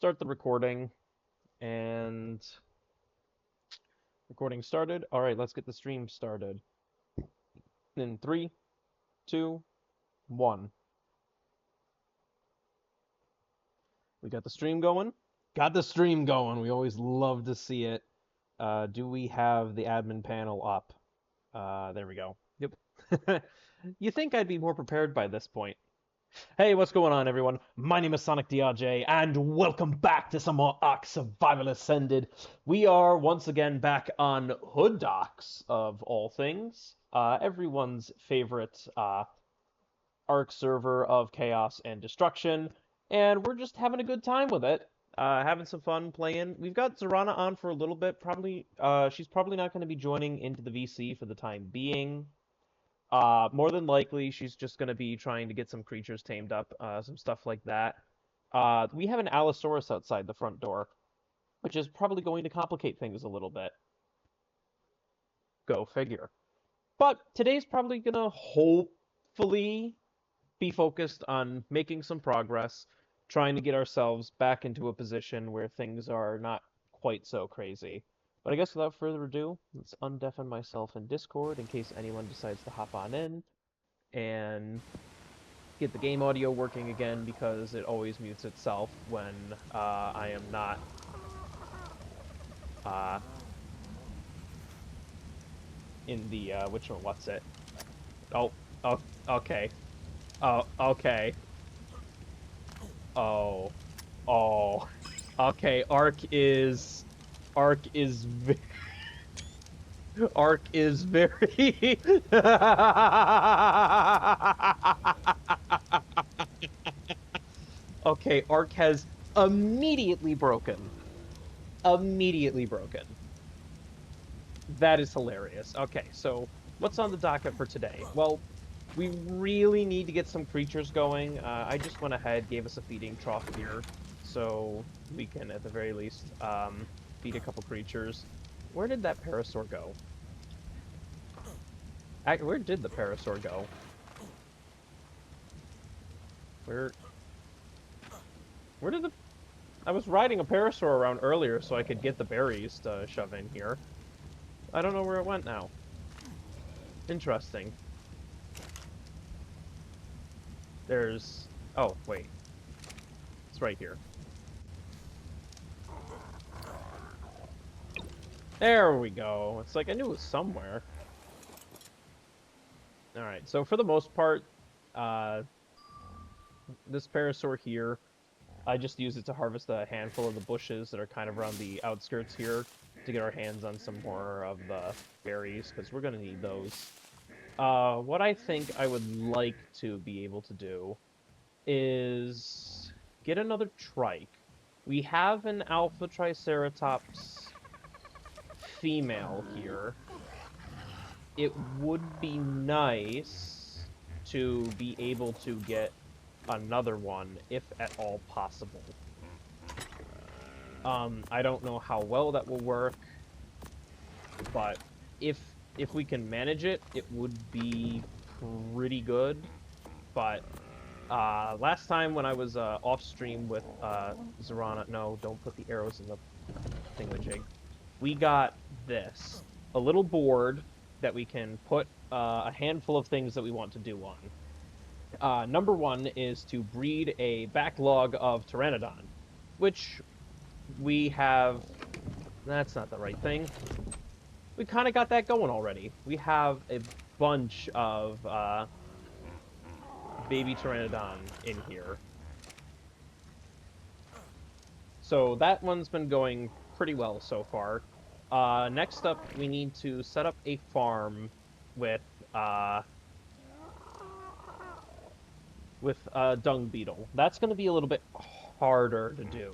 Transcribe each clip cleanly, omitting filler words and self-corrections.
Start the recording, and recording started. All right, let's get the stream started. In three, two, one. We got the stream going. Got the stream going. We always love to see it. Do we have the admin panel up? There we go. Yep. You think I'd be more prepared by this point? Hey, what's going on, everyone? My name is Sonic DRJ, and welcome back to some more Ark Survival Ascended. We are once again back on HoodDOX, of all things. Everyone's favorite Ark server of chaos and destruction, and we're just having a good time with it. Having some fun playing. We've got Zorana on for a little bit. She's probably not going to be joining into the VC for the time being. More than likely, she's just going to be trying to get some creatures tamed up, some stuff like that. We have an Allosaurus outside the front door, which is probably going to complicate things a little bit. Go figure. But today's probably going to hopefully be focused on making some progress, trying to get ourselves back into a position where things are not quite so crazy. But I guess without further ado, let's undeafen myself in Discord in case anyone decides to hop on in and get the game audio working again because it always mutes itself when I am not in the what's it? Oh, okay. Oh, okay. Oh, oh, okay. Arc is Arc is very Okay, Arc has immediately broken. Immediately broken. That is hilarious. Okay, so what's on the docket for today? Well, we really need to get some creatures going. I just went ahead, gave us a feeding trough here, so we can, at the very least, feed a couple creatures. Where did that Parasaur go? Where did the Parasaur go? Where did the... I was riding a Parasaur around earlier so I could get the berries to shove in here. I don't know where it went now. Interesting. There's... Oh, wait. It's right here. There we go. It's like I knew it was somewhere. Alright, so for the most part, this Parasaur here, I just use it to harvest a handful of the bushes that are kind of around the outskirts here to get our hands on some more of the berries, because we're going to need those. What I think I would like to be able to do is get another trike. We have an Alpha Triceratops female here. It would be nice to be able to get another one, if at all possible. I don't know how well that will work, but if we can manage it, it would be pretty good. But last time when I was off stream with Zorana, no, don't put the arrows in the thingamajig. We got this, a little board that we can put a handful of things that we want to do on. Number one is to breed a backlog of Pteranodon, which we have... That's not the right thing. We kind of got that going already. We have a bunch of baby Pteranodon in here. So that one's been going pretty well so far. Next up, we need to set up a farm with dung beetle. That's going to be a little bit harder to do.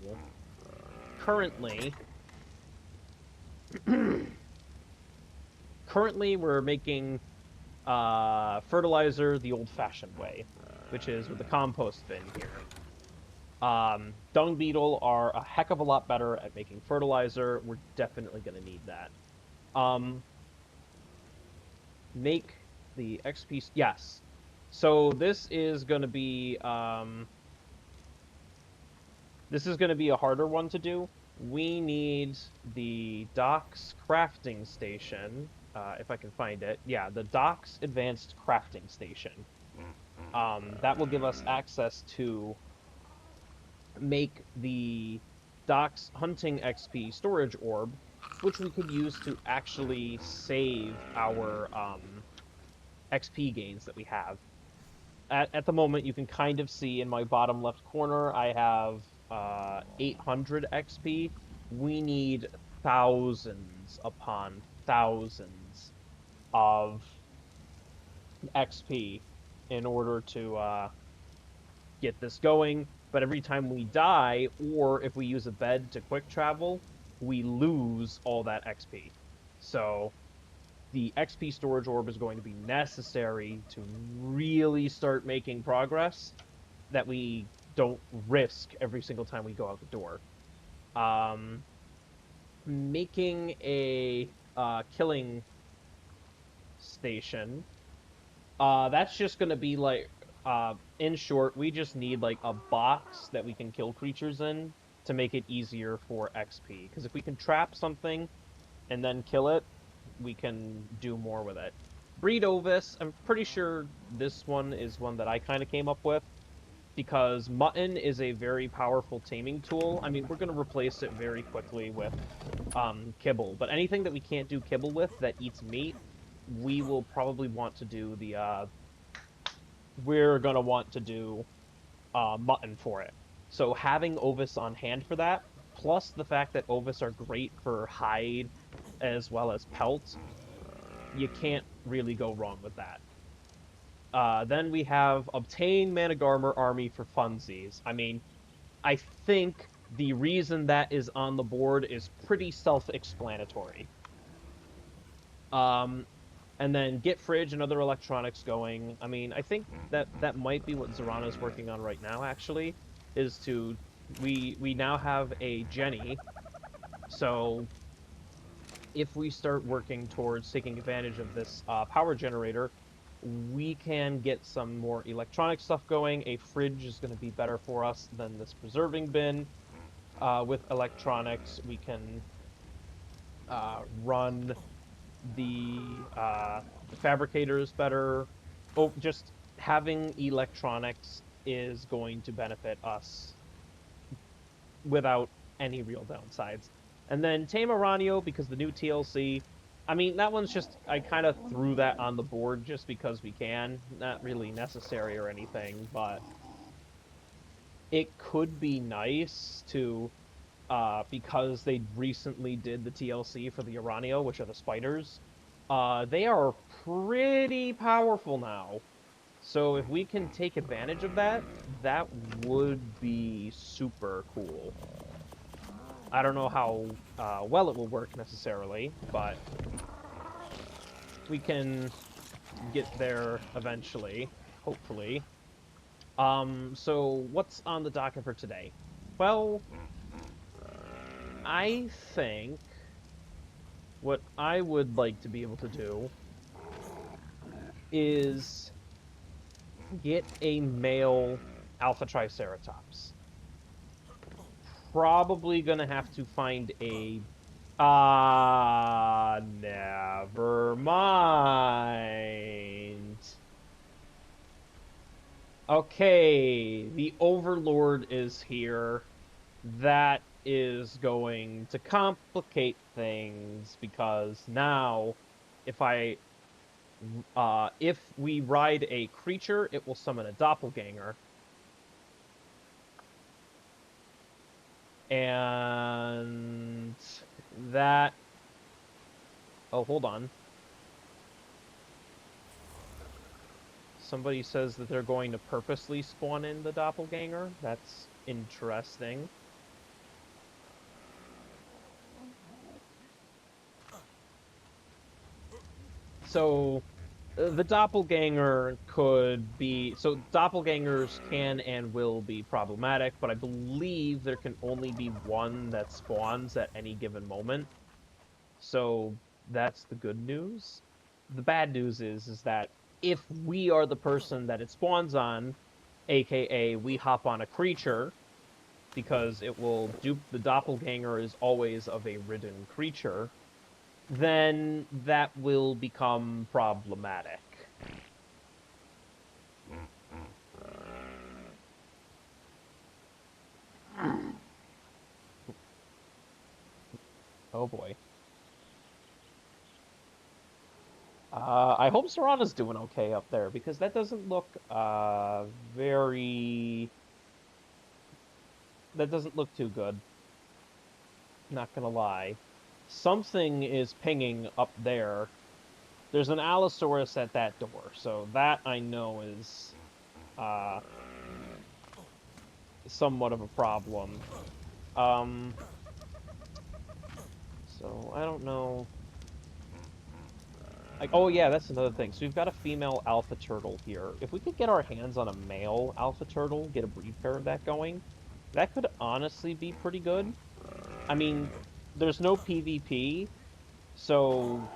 Currently we're making fertilizer the old-fashioned way, which is with the compost bin here. Dung beetle are a heck of a lot better at making fertilizer. We're definitely going to need that. Make the XP... Yes. So this is going to be... This is going to be a harder one to do. We need the docks crafting station, if I can find it. Yeah, the docks advanced crafting station. That will give us access to make the docks hunting XP storage orb, which we could use to actually save our XP gains that we have. At the moment, you can kind of see in my bottom left corner, I have 800 XP. We need thousands upon thousands of XP in order to get this going. But every time we die, or if we use a bed to quick travel, we lose all that XP. So the XP storage orb is going to be necessary to really start making progress that we don't risk every single time we go out the door. Um, Making a killing station. That's just gonna be like, in short, we just need like a box that we can kill creatures in to make it easier for XP. Because if we can trap something and then kill it, we can do more with it. Breed Ovis, I'm pretty sure this one is one that I kind of came up with because mutton is a very powerful taming tool. I mean, we're going to replace it very quickly with kibble, but anything that we can't do kibble with that eats meat, we will probably want to do we're going to want to do mutton for it. So having Ovis on hand for that, plus the fact that Ovis are great for hide as well as pelt, you can't really go wrong with that. Then we have obtain Managarmr army for funsies. I mean, I think the reason that is on the board is pretty self-explanatory. Um, and then get fridge and other electronics going. I mean, I think that might be what Zorana's working on right now, actually, is to we now have a Jenny, so if we start working towards taking advantage of this power generator, we can get some more electronic stuff going. A fridge is going to be better for us than this preserving bin. With electronics, we can run the fabricators better. Oh, just having electronics is going to benefit us without any real downsides. And then Tame Aranio, because the new TLC, I mean, that one's just, I kind of threw that on the board just because we can. Not really necessary or anything, but it could be nice to, because they recently did the TLC for the Aranio, which are the spiders. They are pretty powerful now. So if we can take advantage of that, that would be super cool. I don't know how well it will work necessarily, but we can get there eventually, hopefully. So what's on the docket for today? Well, I think what I would like to be able to do is get a male Alpha Triceratops. Probably gonna have to find a... never mind. Okay, the Overlord is here. That is going to complicate things because now if we ride a creature, it will summon a doppelganger. And that... Oh, hold on. Somebody says that they're going to purposely spawn in the doppelganger. That's interesting. So, the doppelganger could be... So, doppelgangers can and will be problematic, but I believe there can only be one that spawns at any given moment. So, that's the good news. The bad news is that if we are the person that it spawns on, aka we hop on a creature, because it will dupe the doppelganger is always of a ridden creature, then that will become problematic. Oh boy. I hope Serana's doing okay up there, because that doesn't look very... That doesn't look too good. Not gonna lie. Something is pinging up there. There's an Allosaurus at that door, so that I know is somewhat of a problem. So I don't know. Like, oh yeah, that's another thing. So we've got a female alpha turtle here. If we could get our hands on a male alpha turtle, get a breed pair of that going, that could honestly be pretty good. I mean, there's no PvP, so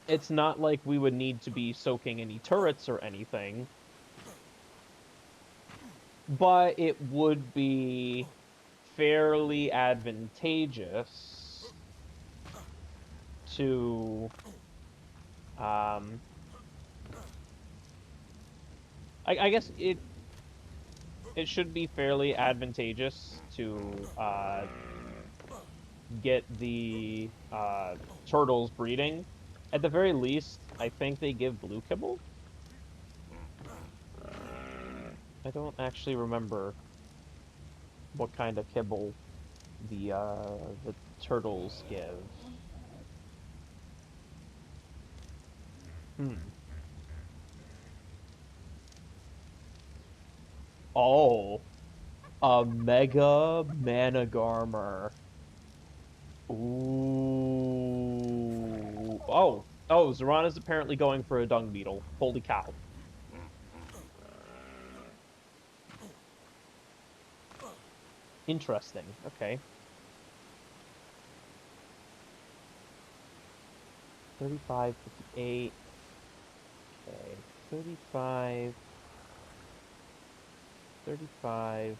it's not like we would need to be soaking any turrets or anything, but it would be fairly advantageous to I guess it should be fairly advantageous to get the turtles breeding. At the very least, I think they give blue kibble. I don't actually remember what kind of kibble the turtles give. Oh, a mega managarmer. Ooh. Oh, Zorana's apparently going for a dung beetle. Holy cow. Interesting. Okay. 35, 58. Okay. 35. 35.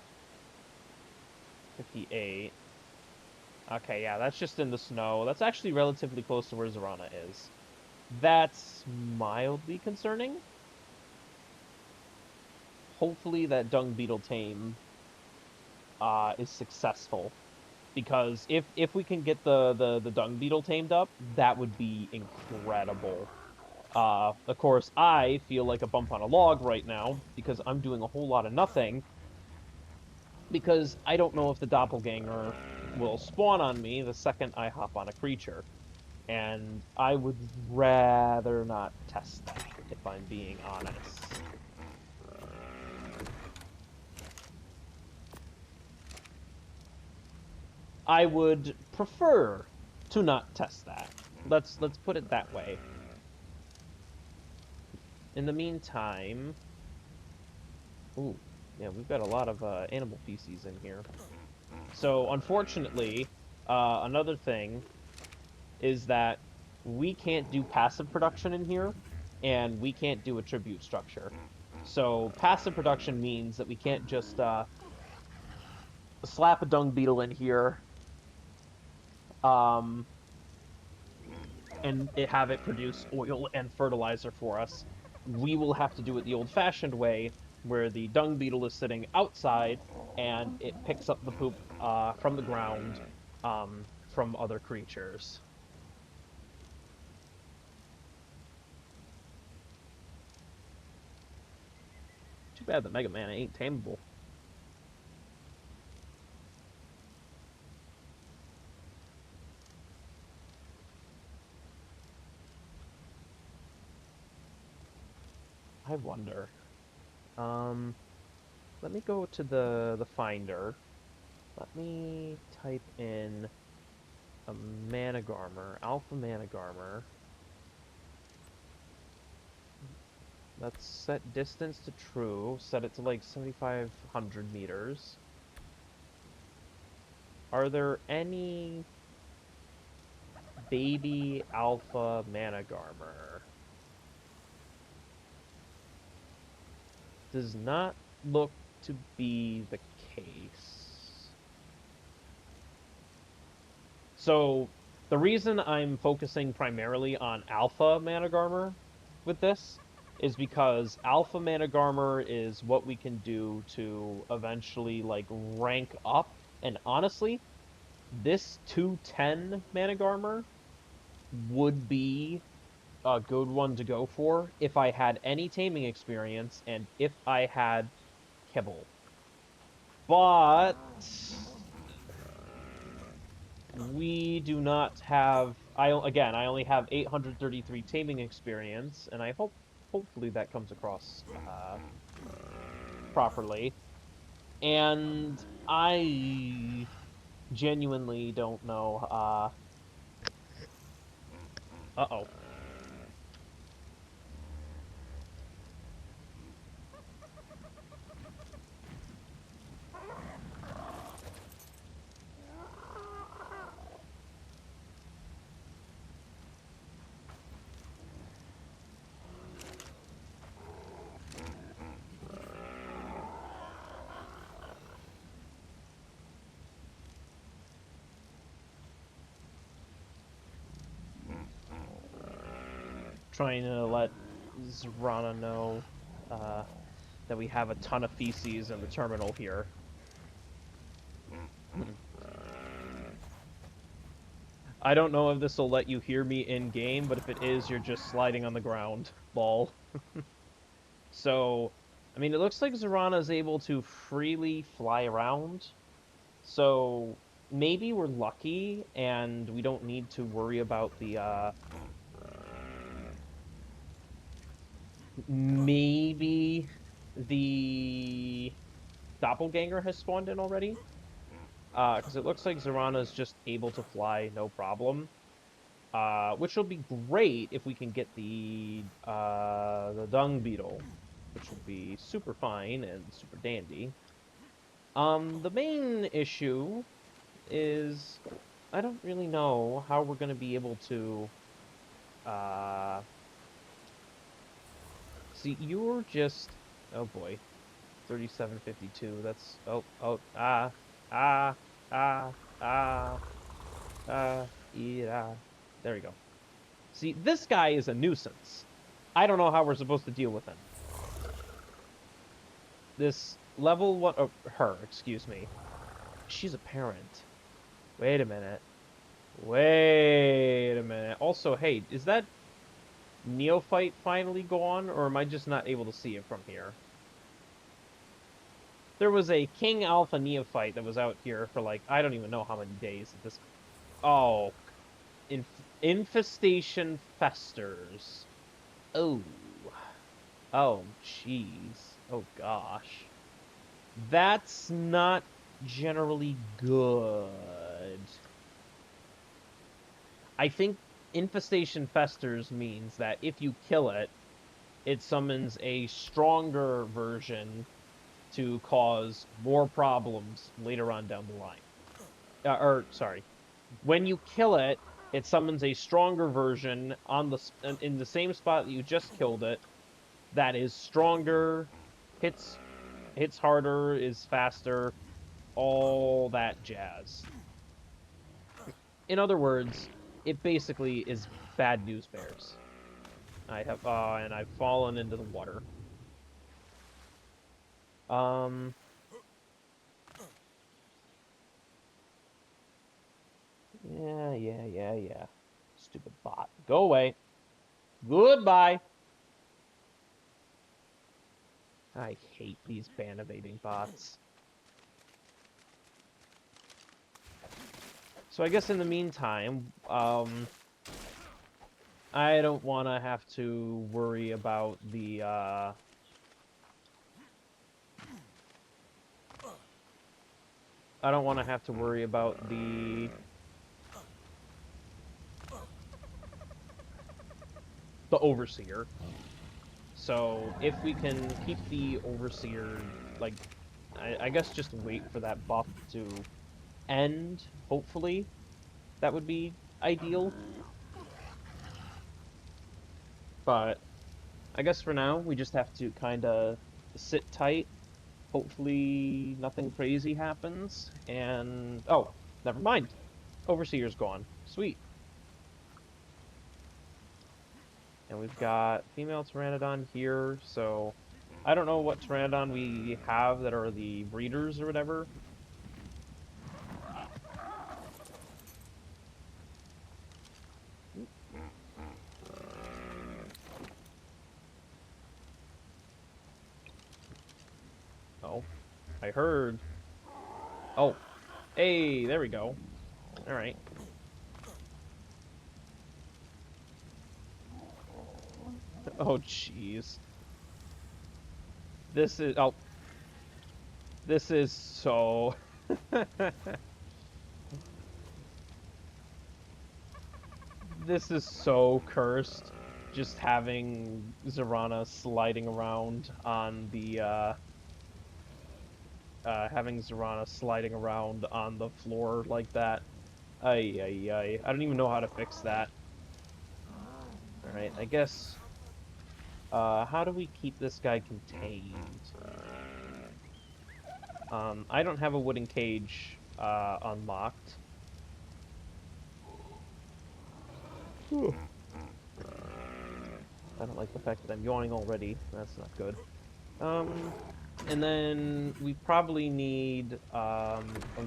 58. Okay, yeah, that's just in the snow. That's actually relatively close to where Zorana is. That's mildly concerning. Hopefully that dung beetle tame is successful, because if we can get the dung beetle tamed up, that would be incredible. Of course, I feel like a bump on a log right now because I'm doing a whole lot of nothing, because I don't know if the doppelganger will spawn on me the second I hop on a creature, and I would rather not test that, if I'm being honest. I would prefer to not test that. Let's put it that way. In the meantime, ooh, yeah, we've got a lot of animal feces in here. So unfortunately, another thing is that we can't do passive production in here, and we can't do a tribute structure. So passive production means that we can't just slap a dung beetle in here, um, and have it produce oil and fertilizer for us. We will have to do it the old-fashioned way, where the dung beetle is sitting outside and it picks up the poop from the ground from other creatures. Too bad that Mega Man ain't tameable. I wonder. Let me go to the finder. Let me type in a Managarmer, Alpha Managarmer. Let's set distance to true. Set it to like 7,500 meters. Are there any baby Alpha Managarmer? Does not look to be the case. So the reason I'm focusing primarily on Alpha Managarmr with this is because Alpha Managarmr is what we can do to eventually like rank up. And honestly, this 210 Managarmr would be a good one to go for if I had any taming experience and if I had kibble. But we do not have. I only have 833 taming experience, and hopefully that comes across properly. And I genuinely don't know. Uh-oh. Trying to let Zrana know that we have a ton of feces in the terminal here. I don't know if this will let you hear me in-game, but if it is, you're just sliding on the ground. Lol. So, I mean, it looks like Zrana is able to freely fly around. So, maybe we're lucky, and we don't need to worry about the, maybe the doppelganger has spawned in already. Because it looks like Zrana is just able to fly, no problem. Which will be great if we can get the dung beetle, which will be super fine and super dandy. The main issue is I don't really know how we're going to be able to see. You're just, oh boy, 3752. That's ah ah ah ah yeah. There we go. See, this guy is a nuisance. I don't know how we're supposed to deal with him. This level one, oh, her, excuse me. She's a parent. Wait a minute. Wait a minute. Also, hey, is that neophyte finally gone, or am I just not able to see it from here? There was a King Alpha neophyte that was out here for like, I don't even know how many days at this. Oh, infestation festers. Oh. Oh, jeez. Oh, gosh. That's not generally good. I think infestation festers means that if you kill it, it summons a stronger version to cause more problems later on down the line. Sorry. When you kill it, it summons a stronger version in the same spot that you just killed it that is stronger, hits harder, is faster, all that jazz. In other words, it basically is bad news bears. And I've fallen into the water. Yeah. Stupid bot. Go away. Goodbye. I hate these ban evading bots. So I guess in the meantime, I don't want to have to worry about the, I don't want to have to worry about the Overseer. So if we can keep the Overseer, like, I guess just wait for that buff to end, hopefully. That would be ideal. But I guess for now, we just have to kind of sit tight, Hopefully nothing crazy happens. And oh, never mind. Overseer's gone. Sweet. And we've got female Pteranodon here, so I don't know what Pteranodon we have that are the breeders or whatever. Oh, I heard. Oh, hey, there we go. All right. Oh, jeez. This is, oh, this is so... This is so cursed. Just having Zorana sliding around on the, having Zorana sliding around on the floor like that. Ay, ay, ay. I don't even know how to fix that. Alright, I guess... how do we keep this guy contained? I don't have a wooden cage, unlocked. Whew. I don't like the fact that I'm yawning already. That's not good. And then we probably need, a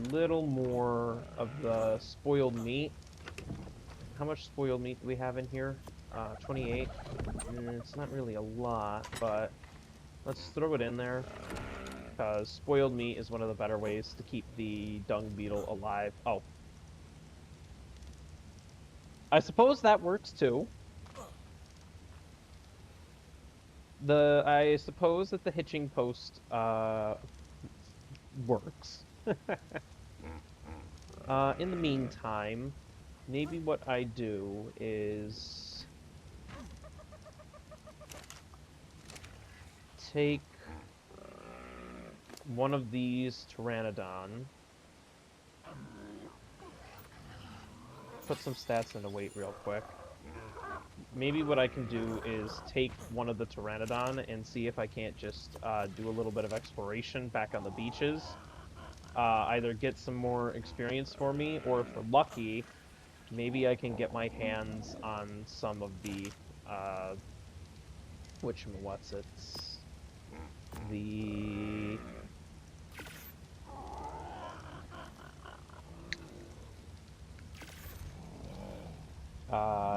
little more of the spoiled meat. How much spoiled meat do we have in here? 28. It's not really a lot, but let's throw it in there. Because spoiled meat is one of the better ways to keep the dung beetle alive. Oh. I suppose that works too. I suppose that the hitching post, works. In the meantime, maybe what I do is take one of these Pteranodon, put some stats into weight real quick. Maybe what I can do is take one of the Pteranodon and see if I can't just do a little bit of exploration back on the beaches. Either get some more experience for me, or if we're lucky, maybe I can get my hands on some of the, whatchamawhatsits, the...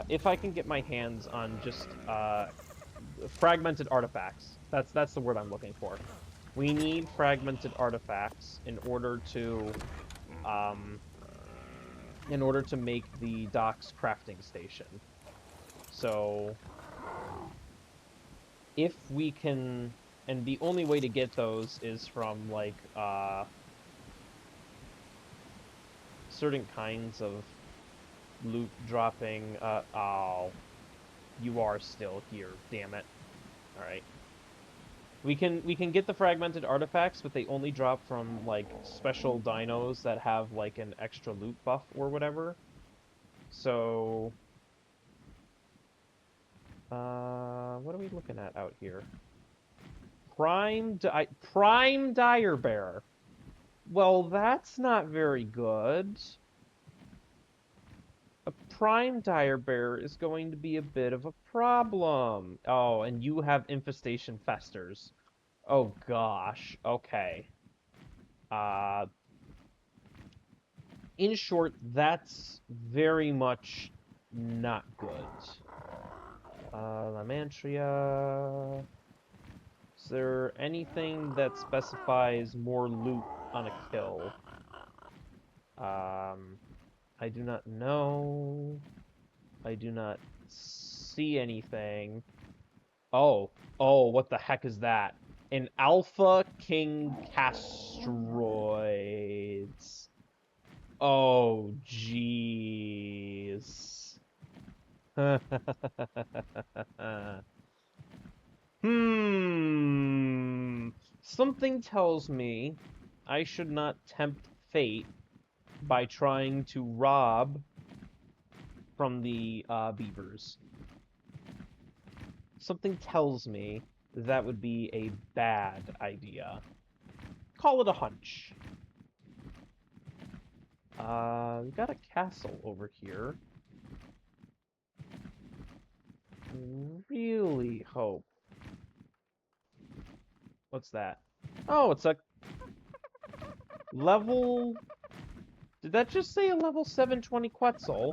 if I can get my hands on just, fragmented artifacts. That's the word I'm looking for. We need fragmented artifacts in order to make the HoodDOX crafting station. So if we can, and the only way to get those is from like certain kinds of loot dropping. Oh, you are still here, damn it. All right. We can get the fragmented artifacts, but they only drop from like special dinos that have like an extra loot buff or whatever. So, what are we looking at out here? Prime Dire Bear. Well, that's not very good. A Prime Dire Bear is going to be a bit of a problem. Oh, and you have Infestation Festers. Oh gosh. Okay. In short, that's very much not good. Lamantria. Is there anything that specifies more loot on a kill? I do not know. I do not see anything. Oh, what the heck is that? An Alpha King Castroids. Oh, jeez. Something tells me I should not tempt fate by trying to rob from the beavers. Something tells me that would be a bad idea. call it a hunch. We got a castle over here. Really hope. What's that? Oh, it's a level... Did that just say a level 720 Quetzal?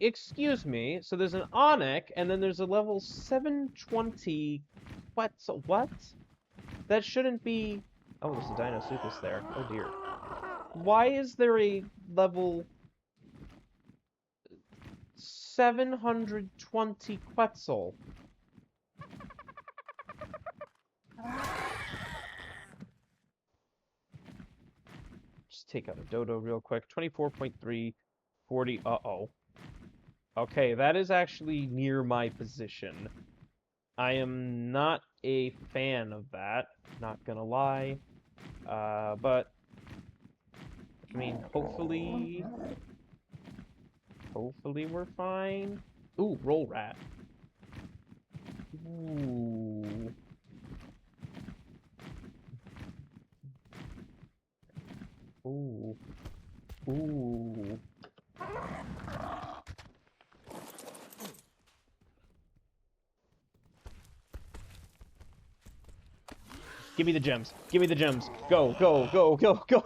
Excuse me, so there's an Onyx, and then there's a level 720 Quetzal. What? That shouldn't be... Oh, there's a Deinosuchus there. Oh dear. Why is there a level 720 Quetzal? Just take out a dodo real quick. 24.3, 40. Uh-oh. Okay, that is actually near my position. I am not a fan of that, not gonna lie. But I mean, hopefully we're fine. Ooh, roll rat. Ooh. Ooh. Ooh. Give me the gems. Give me the gems. Go, go, go, go, go.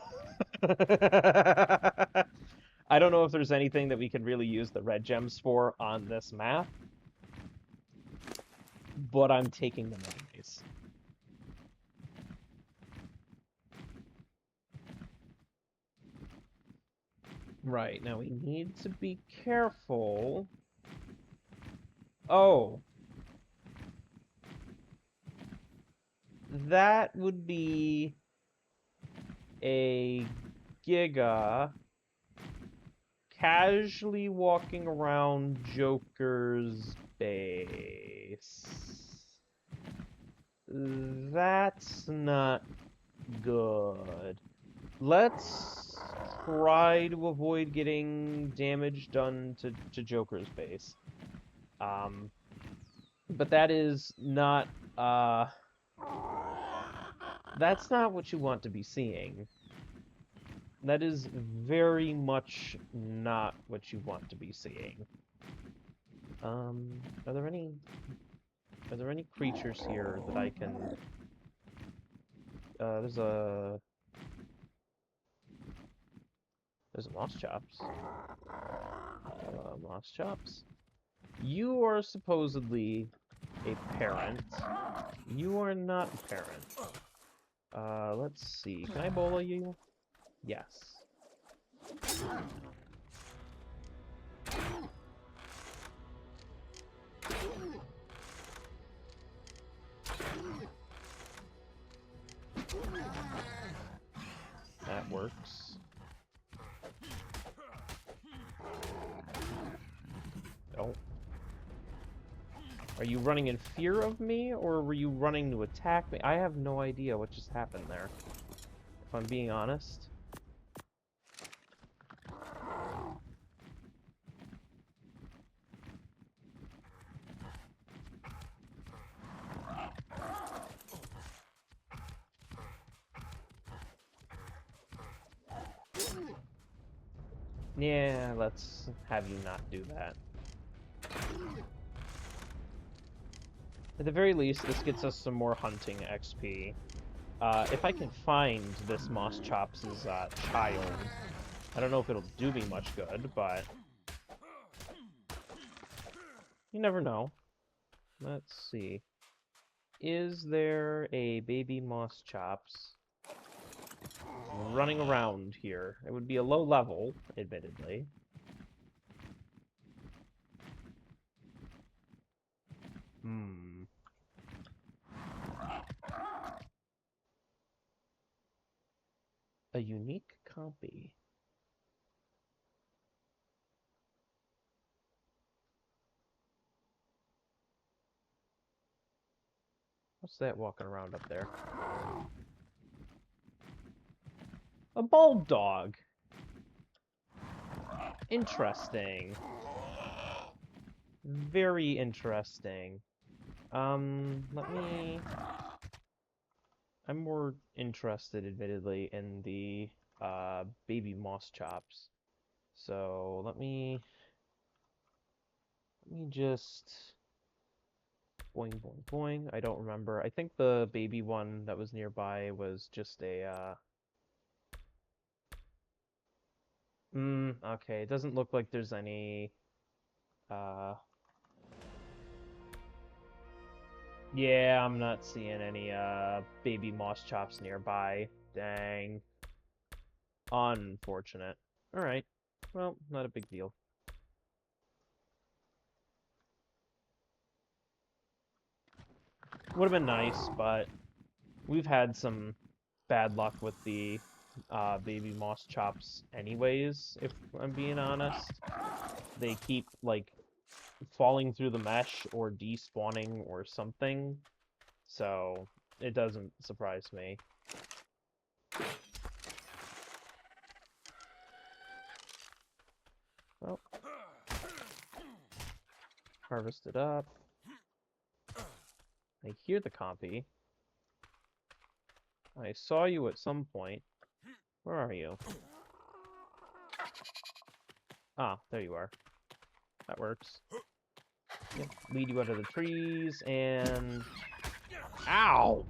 I don't know if there's anything that we could really use the red gems for on this map, but I'm taking them anyways. Right, now we need to be careful. Oh. That would be a Giga casually walking around Joker's base. That's not good. Let's try to avoid getting damage done to Joker's base. But that is not, that's not what you want to be seeing. That is very much not what you want to be seeing. Are there any creatures here that I can... There's a Moss Chops. Moss Chops. You are supposedly a parent. You are not a parent. Let's see. Can I bola you? Yes. That works. Oh. Are you running in fear of me, or were you running to attack me? I have no idea what just happened there, if I'm being honest. Yeah, let's have you not do that. At the very least, this gets us some more hunting XP. If I can find this Moss Chops' child, I don't know if it'll do me much good, but you never know. Let's see. Is there a baby Moss Chops running around here? It would be a low level, admittedly. A unique copy. What's that walking around up there? A bald dog. Interesting. Very interesting. Let me I'm more interested, admittedly, in the baby moss chops. So let me just boing boing boing. I don't remember. I think the baby one that was nearby was just a okay. It doesn't look like there's any uh yeah, I'm not seeing any baby moss chops nearby. Dang. Unfortunate. Alright. Well, not a big deal. Would have been nice, but we've had some bad luck with the baby moss chops anyways, if I'm being honest. They keep, like, falling through the mesh or despawning or something, so it doesn't surprise me. Well, harvest it up. I hear the compy. I saw you at some point. Where are you? Ah, there you are. That works. Yep, lead you out of the trees, and... Ow!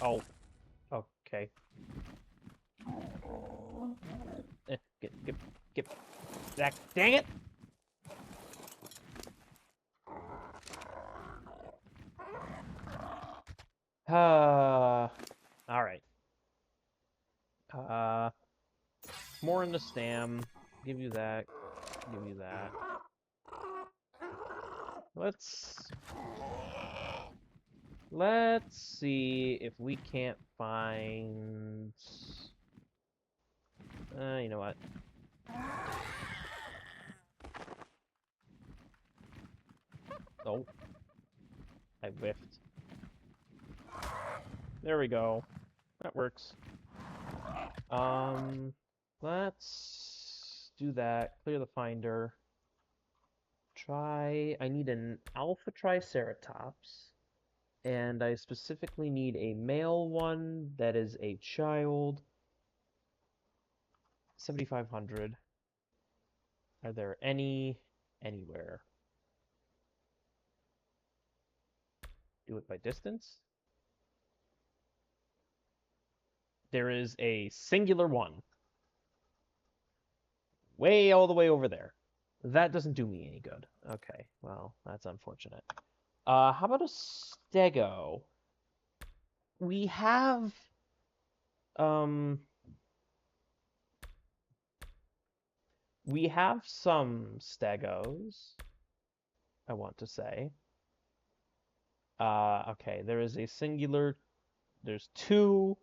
Oh. Okay. Get back. Dang it! Alright. More in the stam. Give you that. Give you that. Let's see if we can't find... you know what? Oh. I whiffed. There we go. That works. Let's do that. Clear the finder. I need an alpha triceratops. And I specifically need a male one that is a child. 7,500. Are there any anywhere? Do it by distance? There is a singular one. Way all the way over there. That doesn't do me any good. Okay, well, that's unfortunate. How about a stego? We have some stegos, I want to say. Okay, there is a singular, there's two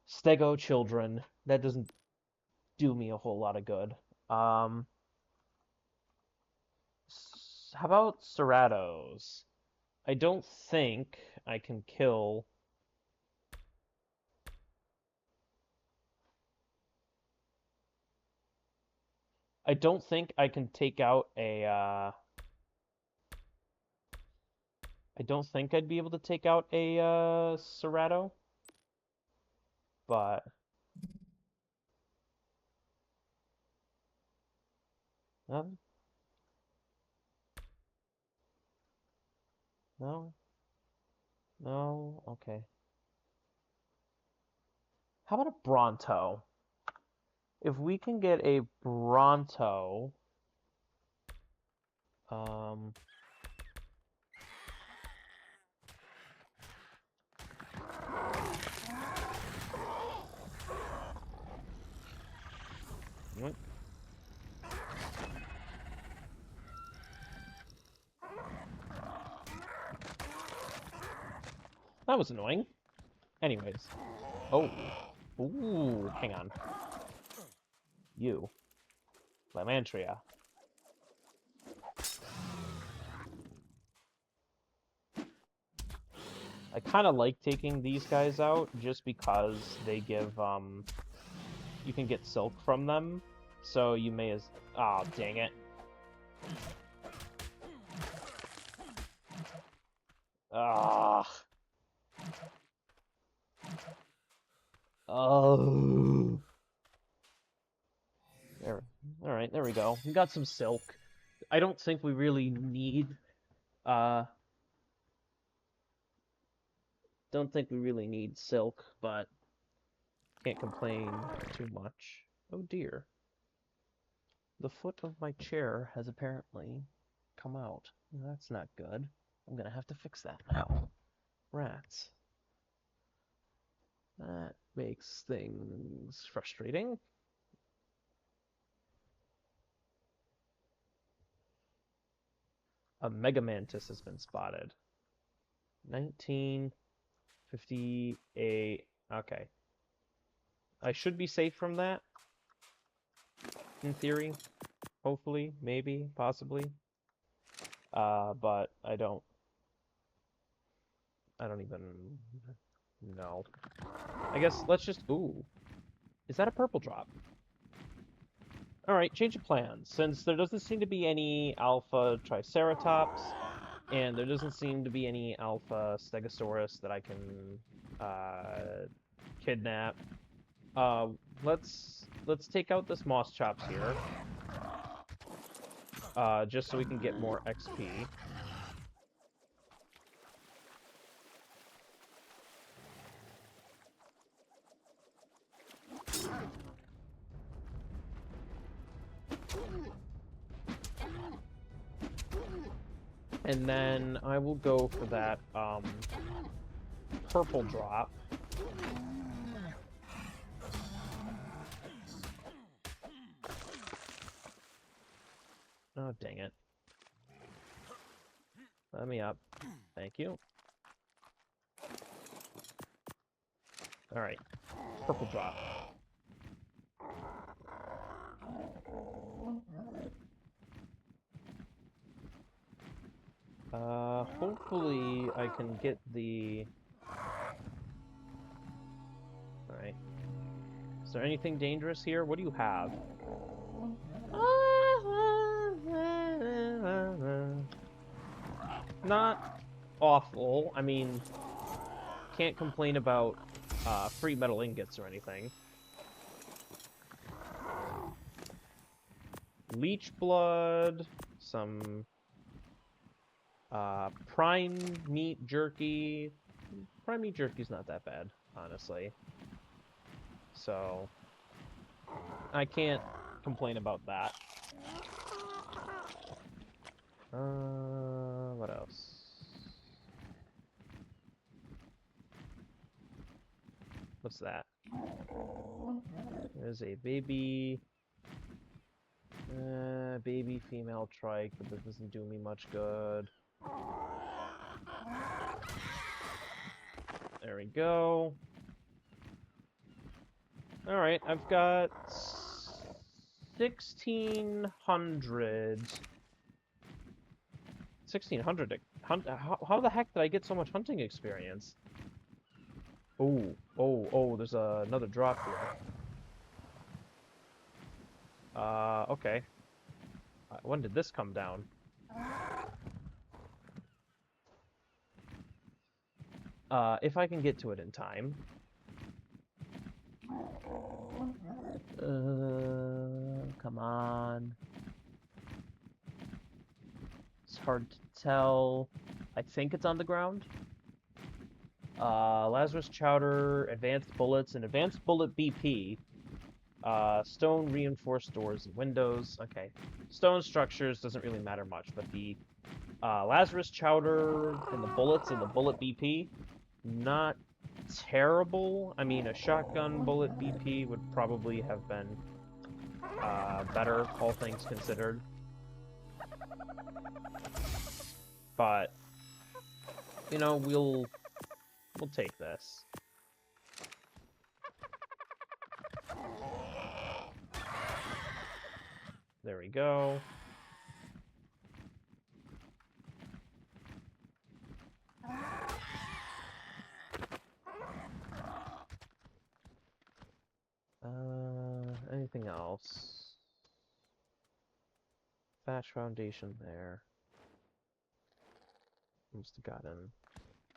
stego children. That doesn't do me a whole lot of good. How about Ceratos? I don't think I can kill... I don't think I can take out a, I don't think I'd be able to take out a, Cerato. But... No? No? No? Okay. How about a Bronto? If we can get a Bronto... What? That was annoying. Anyways. Oh. Ooh, hang on. You. Lamantria. I kind of like taking these guys out just because they give, you can get silk from them, so you may as... Aw, dang it. Ah. Oh. There. All right, there we go. We got some silk. I don't think we really need. Uh, don't think we really need silk, but can't complain too much. Oh dear. The foot of my chair has apparently come out. That's not good. I'm gonna have to fix that now. Rats. That makes things frustrating. A mega mantis has been spotted. 1958. Okay. I should be safe from that, in theory. Hopefully, maybe, possibly. But I don't even know. I guess let's just, ooh. Is that a purple drop? Alright, change of plans. Since there doesn't seem to be any alpha Triceratops, and there doesn't seem to be any alpha Stegosaurus that I can kidnap, let's take out this Moss Chops here, just so we can get more XP. And then I will go for that purple drop. Oh, dang it. Let me up. Thank you. Alright. Purple drop. Hopefully I can get the... Alright. Is there anything dangerous here? What do you have? Not awful. I mean, can't complain about free metal ingots or anything. Leech blood, some prime meat jerky. Prime meat jerky's not that bad, honestly. So, I can't complain about that. What else? What's that? There's a baby... baby female trike, but this doesn't do me much good. There we go. Alright, I've got 1,600. 1,600. How the heck did I get so much hunting experience? Oh, there's another drop here. Okay. When did this come down? If I can get to it in time. Come on. It's hard to tell. I think it's on the ground. Lazarus Chowder, Advanced Bullets, and Advanced Bullet BP. Stone reinforced doors and windows. Okay. Stone structures doesn't really matter much, but the Lazarus Chowder and the bullets and the Bullet BP, not terrible. I mean, a shotgun Bullet BP would probably have been better, all things considered. But, you know, we'll take this. There we go. Anything else? Thatch foundation there. Must have gotten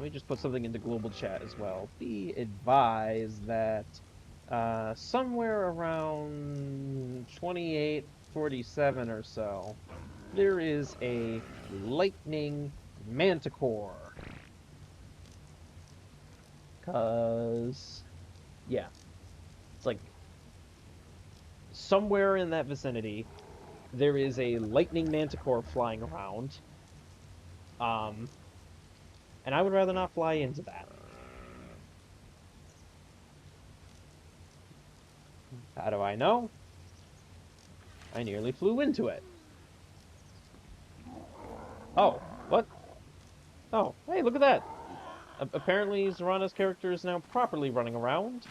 Let me just put something into global chat as well. Be advised that somewhere around 2847 or so, there is a lightning manticore. Cause, yeah, it's like somewhere in that vicinity, there is a lightning manticore flying around. And I would rather not fly into that. How do I know? I nearly flew into it. Oh, what? Oh, hey, look at that. Apparently, Zorana's character is now properly running around.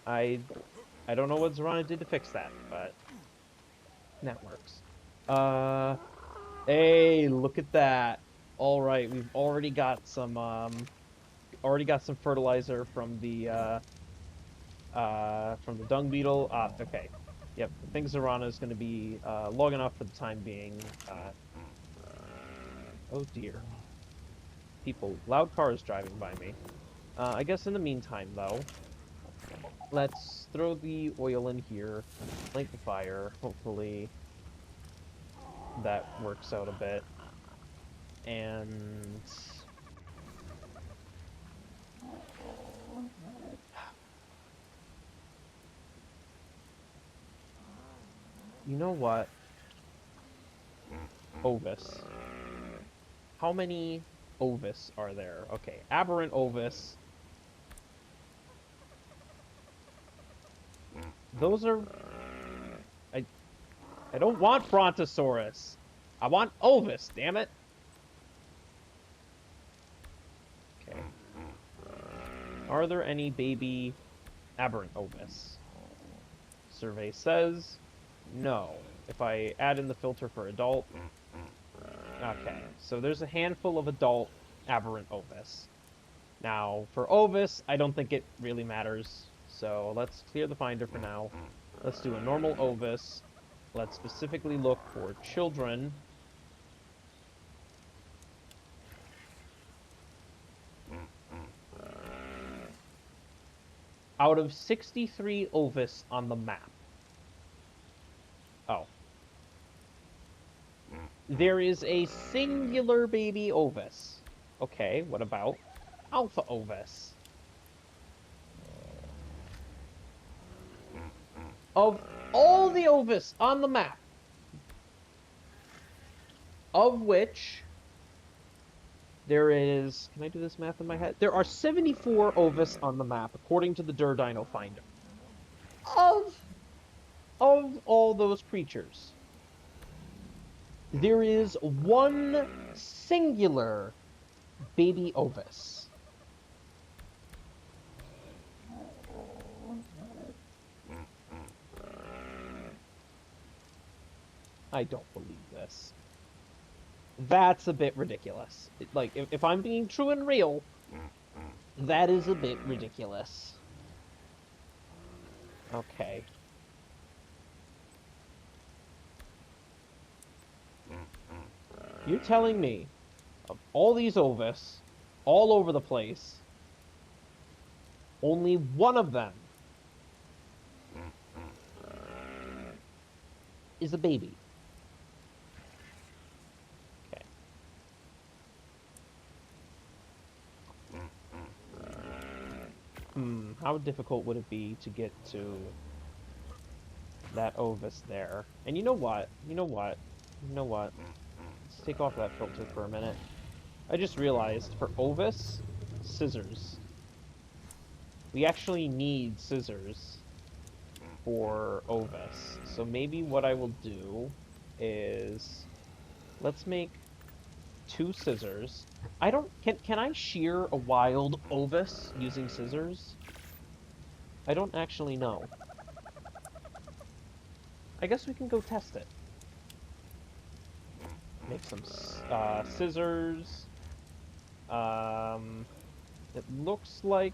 I don't know what Zorana did to fix that, but that works. Hey, look at that. All right, we've already got some fertilizer from the dung beetle. Ah, okay. Yep, I think Zorana is going to be long enough for the time being. Oh dear. Loud cars driving by me. I guess in the meantime, though, let's throw the oil in here, light the fire. Hopefully that works out a bit. And you know what? Ovis. How many Ovis are there? Okay, aberrant Ovis. Those are... I don't want Brontosaurus. I want Ovis, damn it. Okay. Are there any baby aberrant Ovis? Survey says no. If I add in the filter for adult... Okay, so there's a handful of adult aberrant Ovis. Now, for Ovis, I don't think it really matters. So let's clear the finder for now. Let's do a normal Ovis. Let's specifically look for children. Out of 63 Ovis on the map. Oh. There is a singular baby Ovis. Okay, what about Alpha Ovis? Of all the Ovis on the map, of which there is... Can I do this math in my head? There are 74 Ovis on the map, according to the Dino Finder. Of all those creatures, there is one singular baby Ovis. I don't believe this. That's a bit ridiculous. Like, if I'm being true and real, that is a bit ridiculous. Okay. You're telling me, of all these Ovis, all over the place, only one of them is a baby. Okay. How difficult would it be to get to that Ovis there? And you know what? Let's take off that filter for a minute. I just realized, for Ovis, scissors. We actually need scissors for Ovis. So maybe what I will do is... Let's make 2 scissors. Can I shear a wild Ovis using scissors? I don't actually know. I guess we can go test it. Make some scissors. It looks like...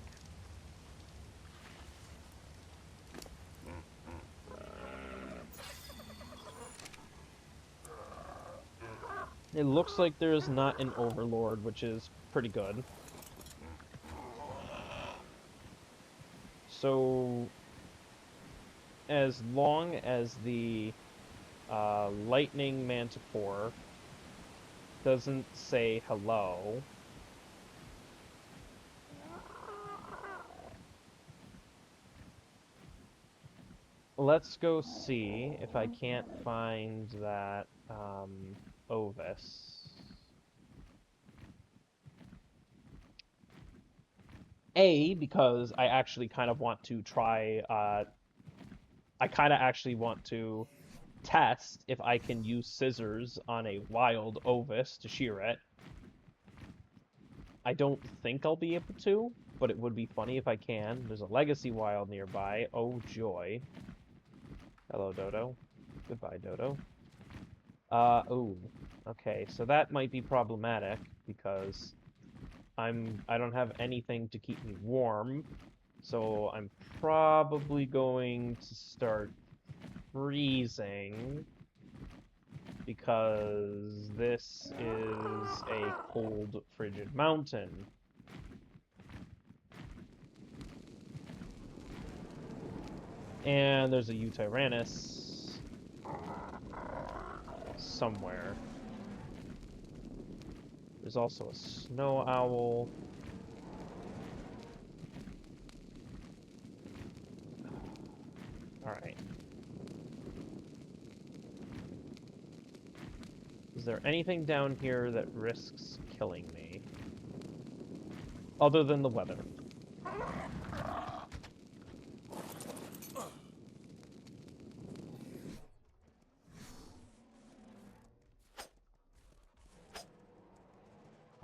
It looks like there's not an Overlord, which is pretty good. So, as long as the lightning manticore doesn't say hello, let's go see if I can't find that Ovis. Because I actually kind of want to try, I kind of actually want to test if I can use scissors on a wild Ovis to shear it. I don't think I'll be able to, but it would be funny if I can. There's a legacy wild nearby. Oh, joy. Hello, Dodo. Goodbye, Dodo. Ooh. Okay, so that might be problematic because I don't have anything to keep me warm, so I'm probably going to start freezing because this is a cold, frigid mountain. And there's a Utyrannus somewhere. There's also a snow owl. Alright. Is there anything down here that risks killing me? Other than the weather.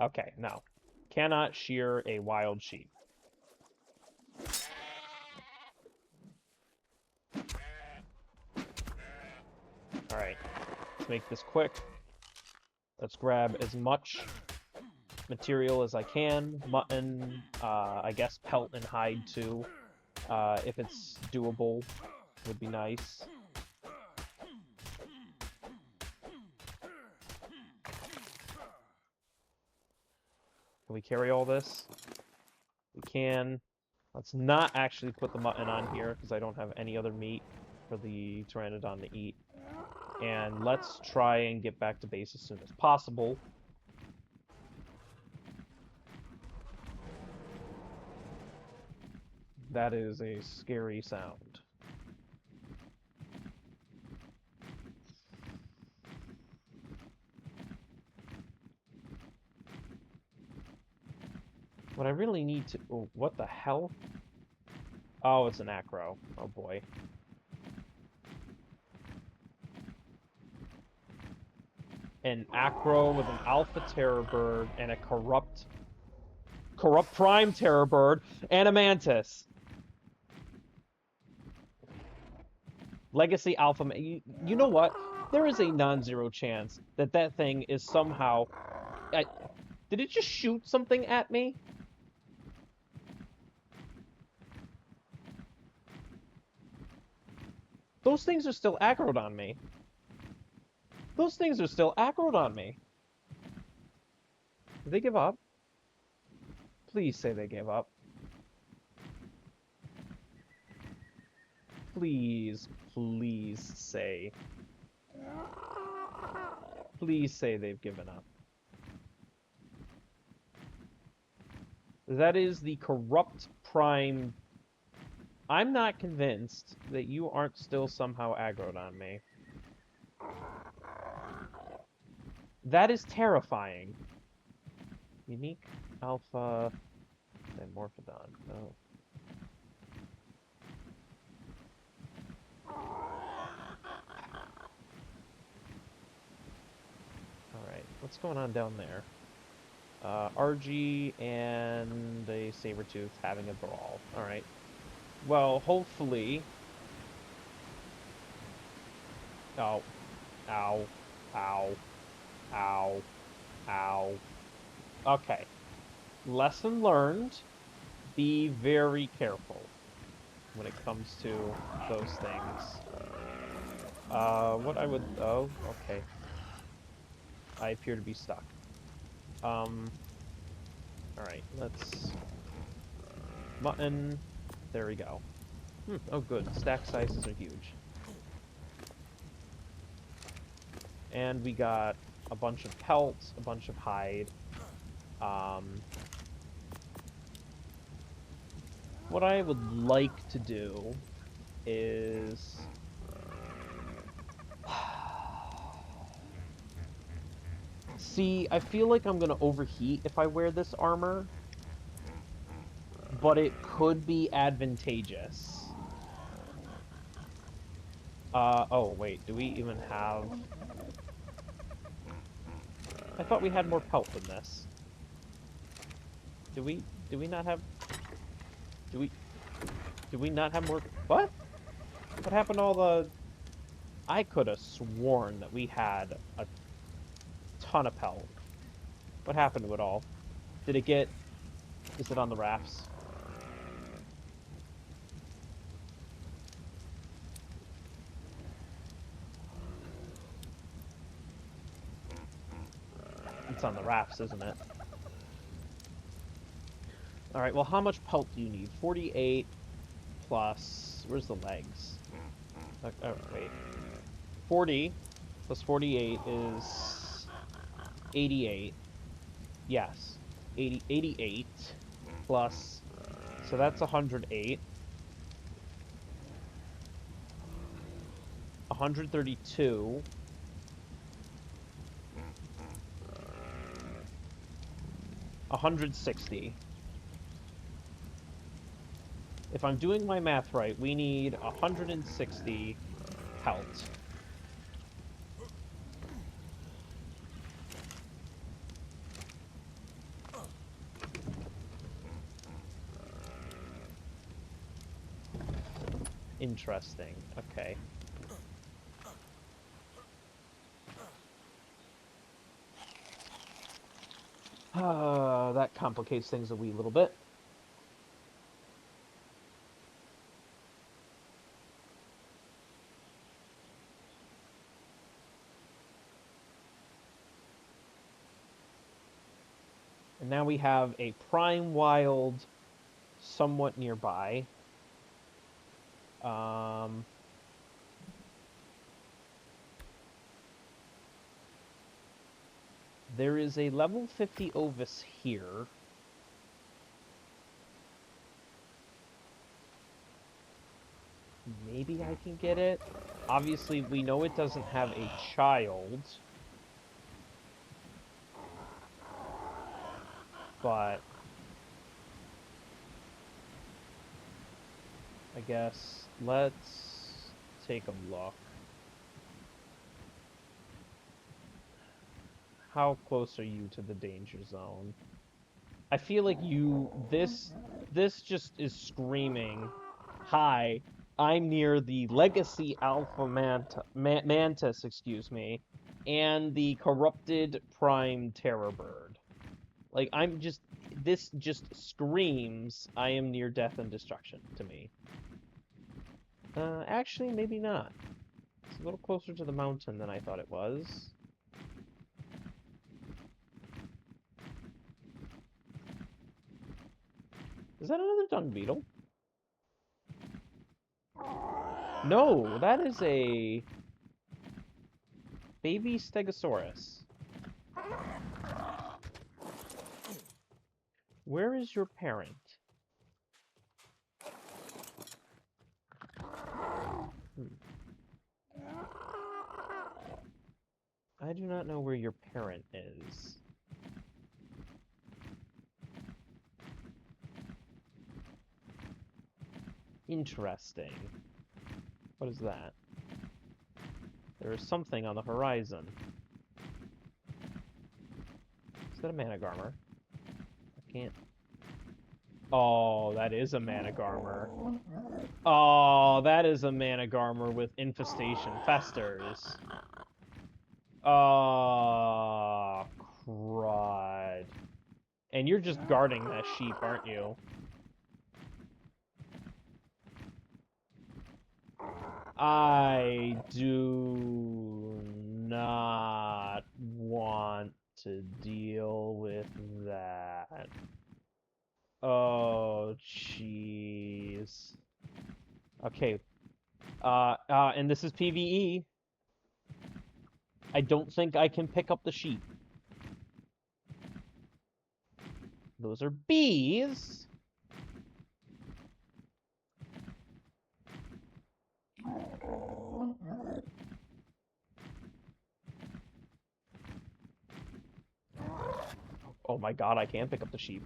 Okay, no. Cannot shear a wild sheep. Alright, let's make this quick. Let's grab as much material as I can. Mutton, I guess pelt and hide too. If it's doable, would be nice. Can we carry all this? We can. Let's not actually put the mutton on here because I don't have any other meat for the Pteranodon to eat. And let's try and get back to base as soon as possible. That is a scary sound. What I really need to... Oh, what the hell? Oh, it's an acro. Oh, boy. An acro with an alpha terror bird and a corrupt prime terror bird and a mantis. Legacy alpha... You know what? There is a non-zero chance that that thing is somehow... did it just shoot something at me? Those things are still aggroed on me. Those things are still aggroed on me. Did they give up? Please say they gave up. Please, please say. Please say they've given up. That is the corrupt prime. I'm not convinced that you aren't still somehow aggroed on me. That is terrifying. Unique alpha and Morphodon. Oh. Alright, what's going on down there? RG and a Sabertooth having a brawl. Alright. Well, hopefully... Oh. Ow. Ow. Ow. Ow. Okay. Lesson learned. Be very careful when it comes to those things. What I would... Oh, okay. I appear to be stuck. Alright, let's... Mutton. There we go. Oh, good. Stack sizes are huge. And we got a bunch of pelts, a bunch of hide. What I would like to do is... See, I feel like I'm gonna overheat if I wear this armor, but it could be advantageous. Oh, wait, do we even have... I thought we had more pelt than this. Do we not have... Do we not have more... What? What happened to all the... I could have sworn that we had a ton of pelt. What happened to it all? Did it get... Is it on the rafts? It's on the rafts, isn't it? Alright, well, how much pelt do you need? 48 plus... Where's the legs? Oh, wait. 40 plus 48 is 88. Yes. 88 plus... So that's 108. 132. 160. If I'm doing my math right, we need 160 pelt. Interesting. Okay. That complicates things a wee little bit. And now we have a prime wild somewhat nearby. There is a level 50 Ovis here. Maybe I can get it. Obviously, we know it doesn't have a child. But I guess let's take a look. How close are you to the danger zone? I feel like this just is screaming, hi, I'm near the Legacy Alpha Mantis, excuse me, and the Corrupted Prime Terror Bird. Like, this just screams, I am near death and destruction to me. Actually, maybe not. It's a little closer to the mountain than I thought it was. Is that another dung beetle? No, that is a baby Stegosaurus. Where is your parent? I do not know where your parent is. Interesting. What is that? There is something on the horizon. Is that a Managarmr? I can't... Oh, that is a Managarmr. Oh, that is a Managarmr with infestation festers. Oh, crud. And you're just guarding that sheep, aren't you? I do not want to deal with that. Oh, jeez. Okay. And this is PvE. I don't think I can pick up the sheep. Those are bees. Oh my god, I can pick up the sheep.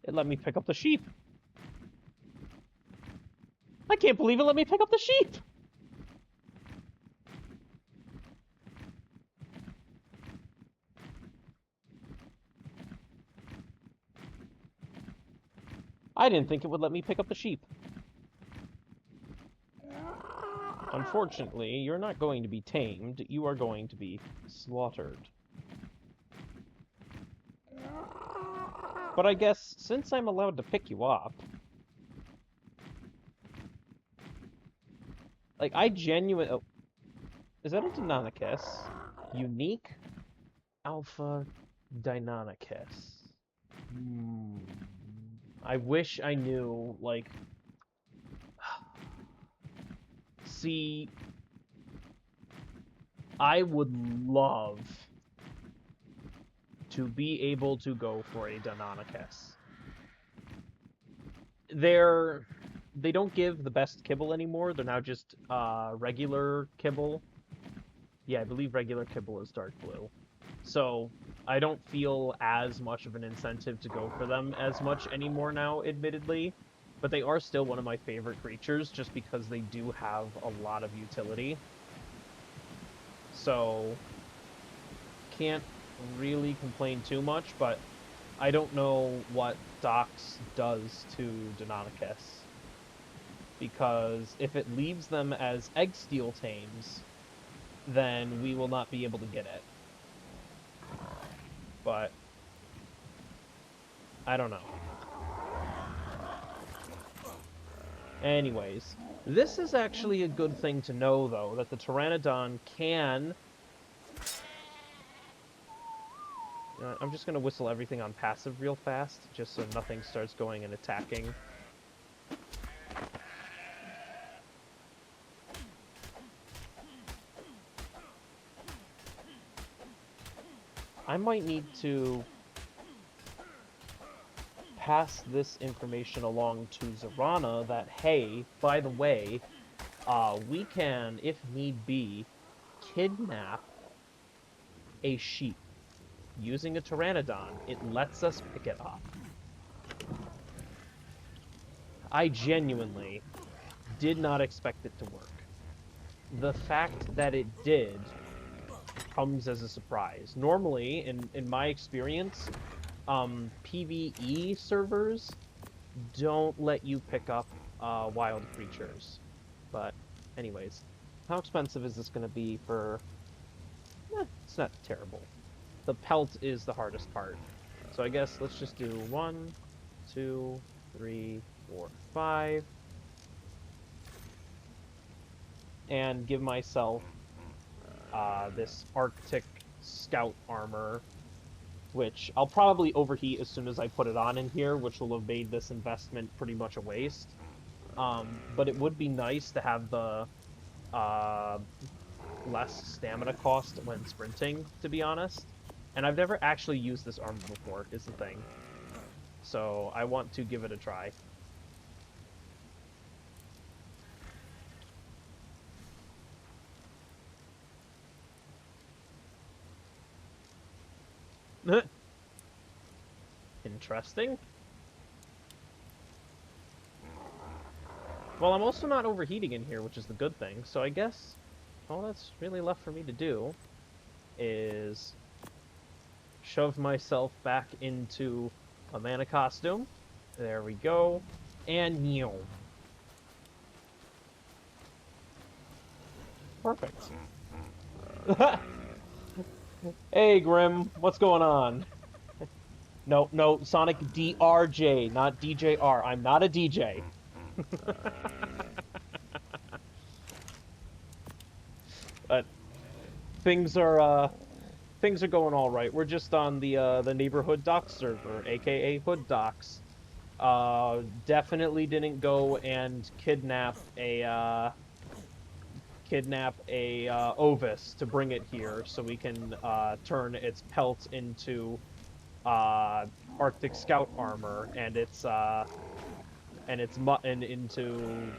It let me pick up the sheep. I can't believe it let me pick up the sheep! I didn't think it would let me pick up the sheep. Unfortunately, you're not going to be tamed. You are going to be slaughtered. But I guess, since I'm allowed to pick you up... Like, I genuinely... Oh, is that a Deinonychus? Unique Alpha Deinonychus. I wish I knew, like... See... I would love to be able to go for a Deinonychus. They don't give the best kibble anymore. They're now just regular kibble. Yeah, I believe regular kibble is dark blue. So I don't feel as much of an incentive to go for them as much anymore now, admittedly. But they are still one of my favorite creatures just because they do have a lot of utility. So can't really complain too much, but I don't know what HoodDOX does to Deinonychus. Because if it leaves them as egg steel tames, then we will not be able to get it. But I don't know. Anyways, this is actually a good thing to know, though, that the Pteranodon can... I'm just going to whistle everything on passive real fast, just so nothing starts going and attacking. I might need to pass this information along to Zarana that, hey, by the way, we can, if need be, kidnap a sheep using a Pteranodon. It lets us pick it up. I genuinely did not expect it to work. The fact that it did comes as a surprise. Normally, in my experience, PvE servers don't let you pick up wild creatures. But anyways, how expensive is this going to be for... it's not terrible. The pelt is the hardest part. So I guess let's just do 1, 2, 3, 4, 5. And give myself this Arctic Scout armor, which I'll probably overheat as soon as I put it on in here, which will have made this investment pretty much a waste. But it would be nice to have the less stamina cost when sprinting, to be honest. And I've never actually used this armor before, is the thing. So I want to give it a try. Interesting. Well, I'm also not overheating in here, which is the good thing. So I guess all that's really left for me to do is shove myself back into a mana costume. There we go. And Neo. Perfect. Hey, Grim, what's going on? No, no, Sonic DRJ, not DJR. I'm not a DJ. But things are going all right. We're just on the neighborhood HoodDOX server, aka HoodDOX. Definitely didn't go and kidnap a ovis to bring it here so we can turn its pelt into Arctic Scout armor and its mutton into,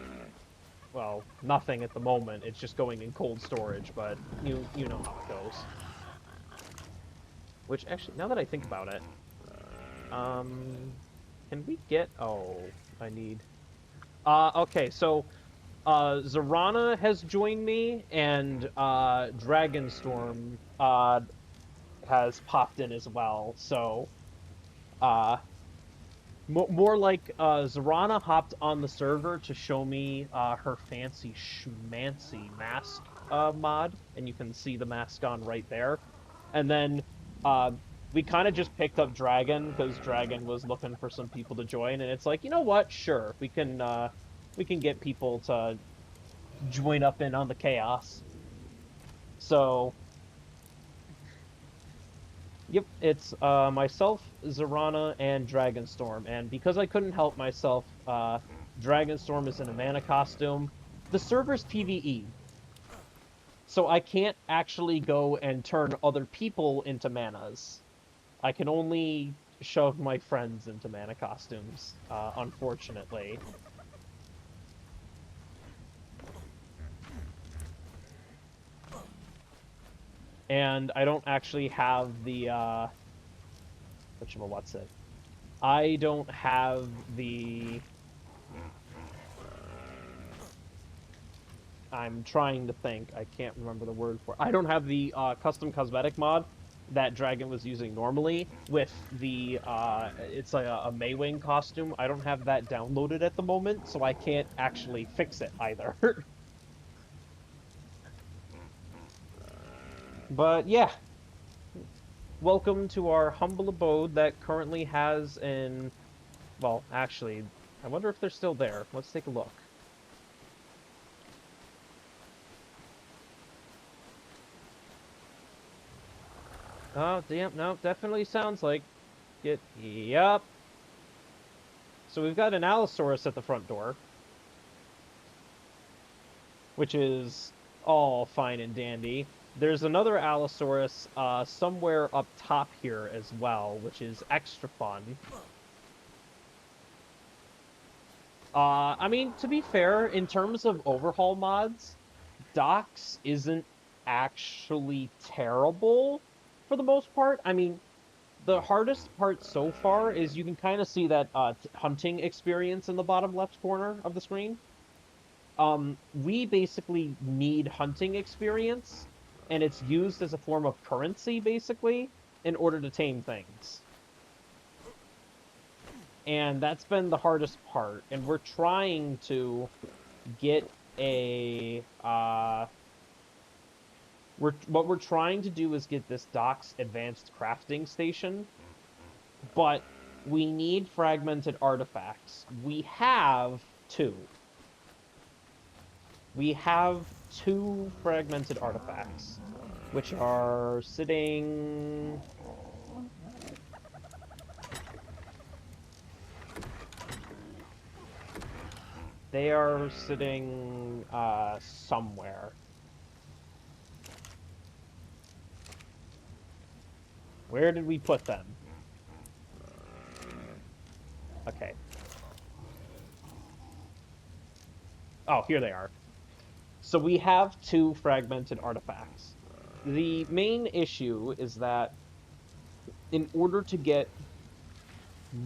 well, nothing at the moment. It's just going in cold storage, but you know how it goes. Which actually, now that I think about it, um, can we get? Oh, I need. Okay, so Zarana has joined me, and Dragonstorm has popped in as well. So uh, more like Zarana hopped on the server to show me her fancy schmancy mask mod, and you can see the mask on right there. And then uh, we kind of just picked up Dragon because Dragon was looking for some people to join, and it's like, you know what? Sure, we can get people to join up in on the chaos. So, yep, it's myself, Zarana, and Dragonstorm. And because I couldn't help myself, Dragonstorm is in a mana costume. The server's PvE, so I can't actually go and turn other people into manas. I can only shove my friends into mana costumes, unfortunately. And I don't actually have the what's it? I don't have the I'm trying to think. I can't remember the word for it. I don't have the custom cosmetic mod that Dragon was using normally with the it's like a Maywing costume. I don't have that downloaded at the moment, so I can't actually fix it either. But yeah, welcome to our humble abode that currently has an well, actually, I wonder if they're still there. Let's take a look. Oh, damn, no, definitely sounds like it. Yep. So we've got an Allosaurus at the front door, which is all fine and dandy. There's another Allosaurus somewhere up top here as well, which is extra fun. I mean, to be fair, in terms of overhaul mods, HoodDOX isn't actually terrible for the most part. I mean, the hardest part so far is you can kind of see that hunting experience in the bottom left corner of the screen. We basically need hunting experience, and it's used as a form of currency, basically, in order to tame things. And that's been the hardest part, and we're trying to get a what we're trying to do is get this HoodDOX advanced crafting station, but we need fragmented artifacts. We have two. We have two fragmented artifacts, which are sitting. They are sitting somewhere. Where did we put them? Okay. Oh, here they are. So we have two fragmented artifacts. The main issue is that in order to get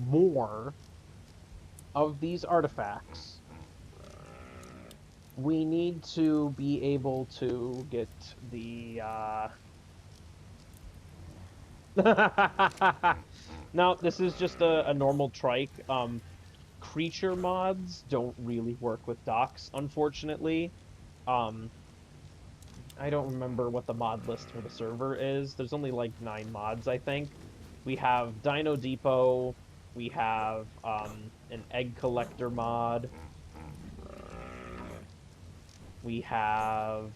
more of these artifacts, we need to be able to get the Now, this is just a normal trike. Creature mods don't really work with HoodDOX, unfortunately. Um, I don't remember what the mod list for the server is. There's only like 9 mods, I think. We have Dino Depot. We have an egg collector mod. We have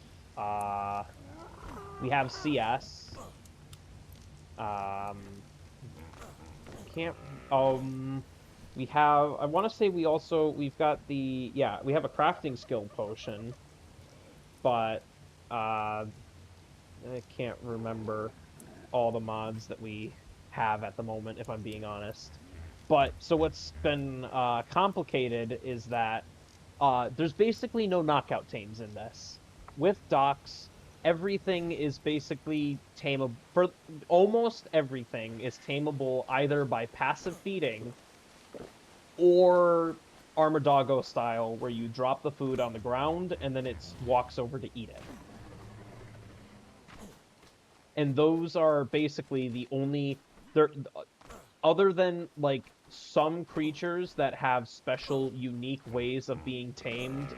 CS. Um, can't We have, I want to say we've got the, yeah, we have a crafting skill potion, but I can't remember all the mods that we have at the moment, if I'm being honest. But so what's been complicated is that there's basically no knockout tames in this. With docks, everything is basically tameable. For almost everything is tameable either by passive feeding or Armadoggo style, where you drop the food on the ground and then it walks over to eat it. And those are basically the only there other than like some creatures that have special unique ways of being tamed.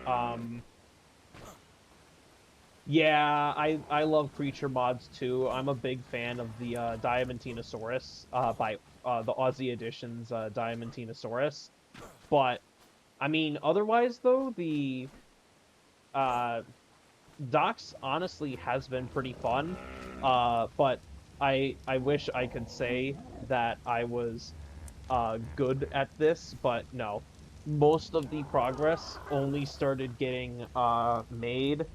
Yeah, I love creature mods too. I'm a big fan of the Diamantinosaurus by the Aussie edition's Diamantinosaurus. But I mean, otherwise though, the uh Docs honestly has been pretty fun. But I wish I could say that I was good at this, but no. Most of the progress only started getting made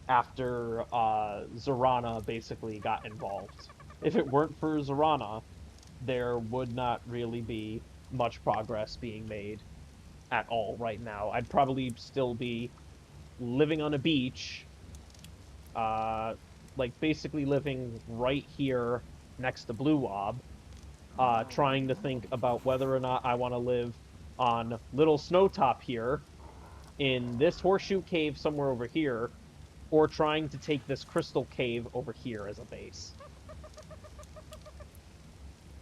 after Zorana basically got involved. If it weren't for Zorana, there would not really be much progress being made at all right now. I'd probably still be living on a beach, uh, like basically living right here next to Blue Wob, trying to think about whether or not I want to live on Little Snowtop here, in this horseshoe cave somewhere over here, or trying to take this crystal cave over here as a base.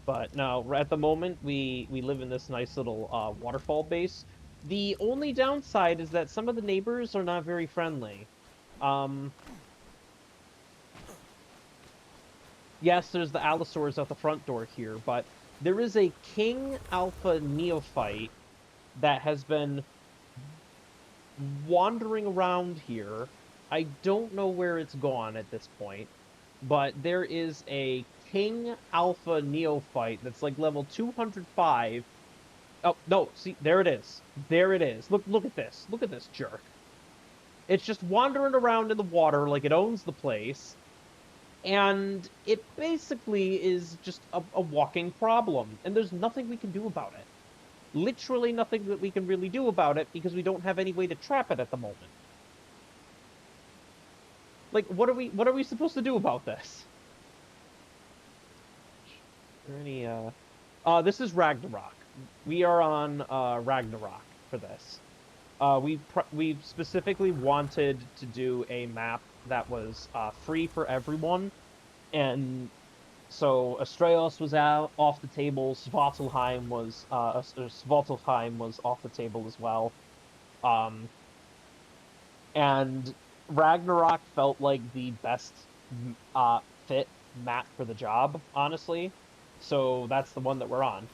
But no, at the moment we live in this nice little waterfall base. The only downside is that some of the neighbors are not very friendly. Um, yes, there's the Allosaurs at the front door here, but there is a King Alpha Neophyte that has been wandering around here. I don't know where it's gone at this point, but there is a King Alpha Neophyte that's like level 205. Oh, no, see, there it is. There it is. Look at this. Look at this jerk. It's just wandering around in the water like it owns the place, and it basically is just a walking problem, and there's nothing we can do about it. Literally nothing that we can really do about it because we don't have any way to trap it at the moment. Like, what are we supposed to do about this? Is there any this is Ragnarok. We are on Ragnarok for this. We specifically wanted to do a map that was free for everyone, and so Astraeos was out off the table. Svartalfheim was off the table as well. Um, and Ragnarok felt like the best fit map for the job, honestly. So that's the one that we're on.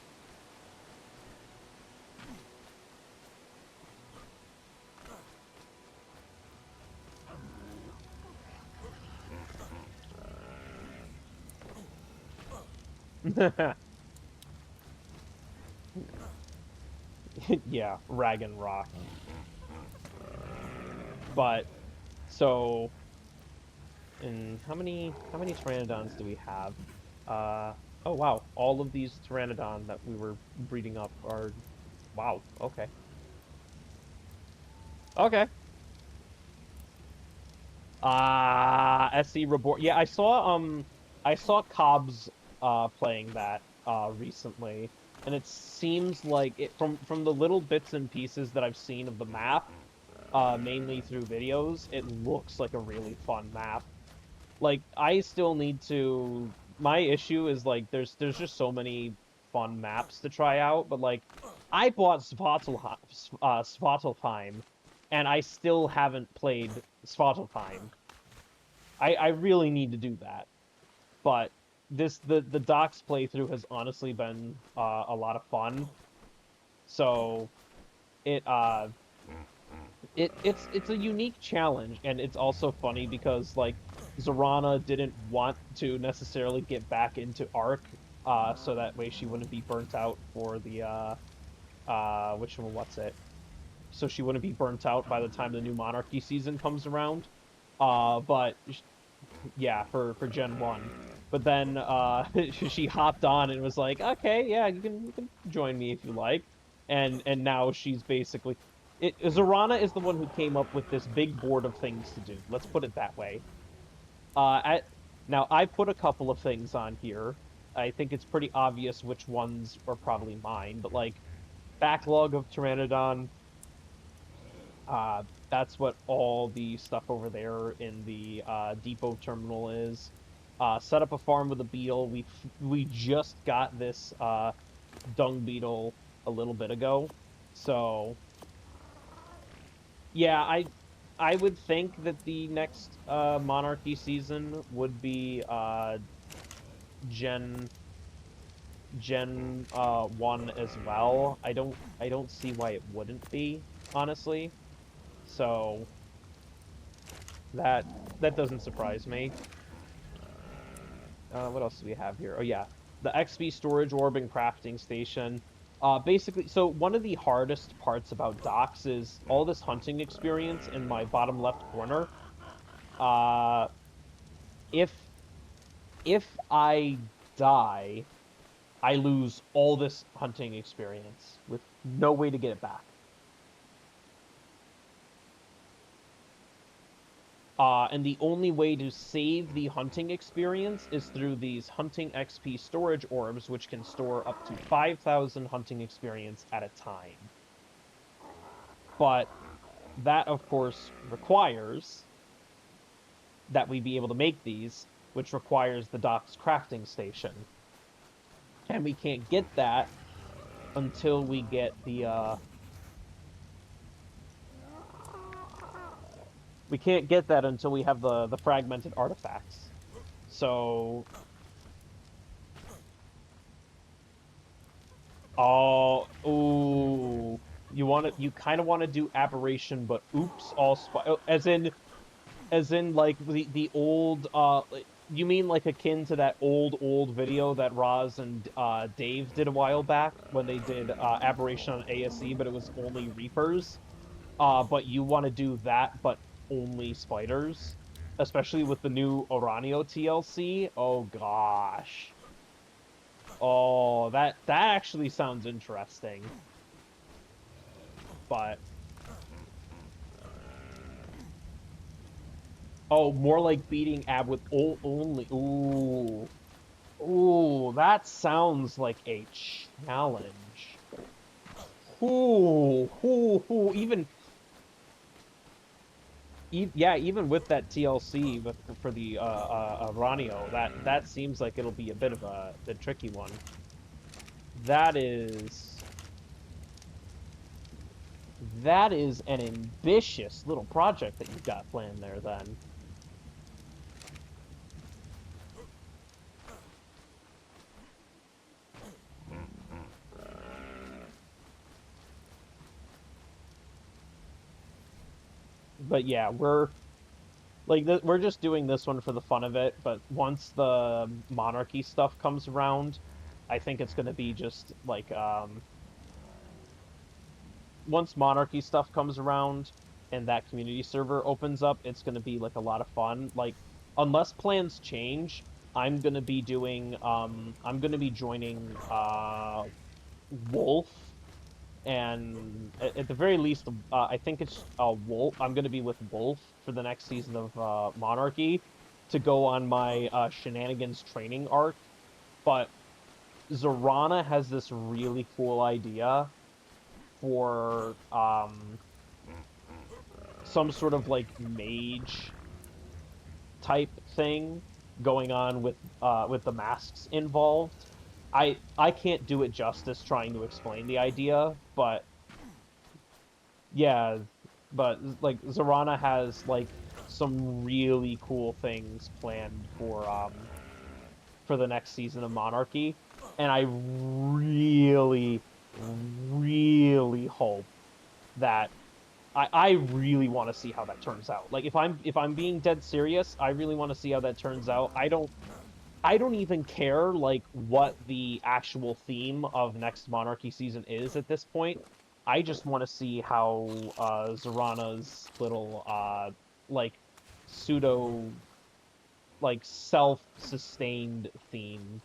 Yeah, Ragnarok. But so, and how many Pteranodons do we have? Oh wow, all of these Pteranodon that we were breeding up are, wow, okay. Okay. SC Reborn. Yeah, I saw Cobbs playing that recently, and it seems like it from the little bits and pieces that I've seen of the map, mainly through videos, it looks like a really fun map. Like, I still need to. My issue is like there's just so many fun maps to try out, but like I bought Svartalfheim, and I still haven't played Svartalfheim. I really need to do that, but the Docs playthrough has honestly been a lot of fun. So it it's a unique challenge, and it's also funny because like Zorana didn't want to necessarily get back into Ark, so that way she wouldn't be burnt out for the what's it? So she wouldn't be burnt out by the time the new Monarchy season comes around. But yeah, for Gen 1. But then she hopped on and was like, "Okay, yeah, you can join me if you like." And now she's basically Zorana is the one who came up with this big board of things to do. Let's put it that way. Now I put a couple of things on here. I think it's pretty obvious which ones are probably mine, but like backlog of Pteranodon, uh, that's what all the stuff over there in the depot terminal is. Set up a farm with a beetle. We just got this dung beetle a little bit ago, so yeah, I would think that the next Monarchy season would be Gen Gen 1 as well. I don't see why it wouldn't be, honestly. So that that doesn't surprise me. What else do we have here? Oh yeah, the XP storage orb and crafting station. Basically, so one of the hardest parts about docks is all this hunting experience in my bottom left corner. Uh, if if I die, I lose all this hunting experience with no way to get it back. And the only way to save the hunting experience is through these hunting XP storage orbs, which can store up to 5,000 hunting experience at a time. But that, of course, requires that we be able to make these, which requires the dock's crafting station. And we can't get that until we get the, we can't get that until we have the fragmented artifacts. So, oh, ooh, you kind of want to do aberration, but oops, as in like the old, you mean like akin to that old video that Roz and Dave did a while back when they did aberration on ASE, but it was only Reapers. But you want to do that, but only spiders, especially with the new Oranio TLC. Oh gosh. Oh, that actually sounds interesting. But oh, more like beating Ab with only. Ooh, ooh, that sounds like a challenge. Ooh, ooh, ooh. Yeah, even with that TLC for the Ranio, that seems like it'll be a bit of the tricky one. That is that is an ambitious little project that you've got planned there then. But yeah, we're just doing this one for the fun of it, but once the monarchy stuff comes around, I think it's going to be just like once monarchy stuff comes around and that community server opens up, it's going to be like a lot of fun. Like unless plans change, I'm going to be joining Wolf, and at the very least, I think it's Wolf. I'm going to be with Wolf for the next season of Monarchy to go on my shenanigans training arc. But Zorana has this really cool idea for some sort of like mage type thing going on with the masks involved. I can't do it justice trying to explain the idea, but yeah, but like Zorana has like some really cool things planned for the next season of Monarchy, and I really, really hope that I really want to see how that turns out. Like if I'm being dead serious, I really want to see how that turns out. I don't even care like what the actual theme of next Monarchy season is at this point. I just want to see how Zorana's little like pseudo like self-sustained theme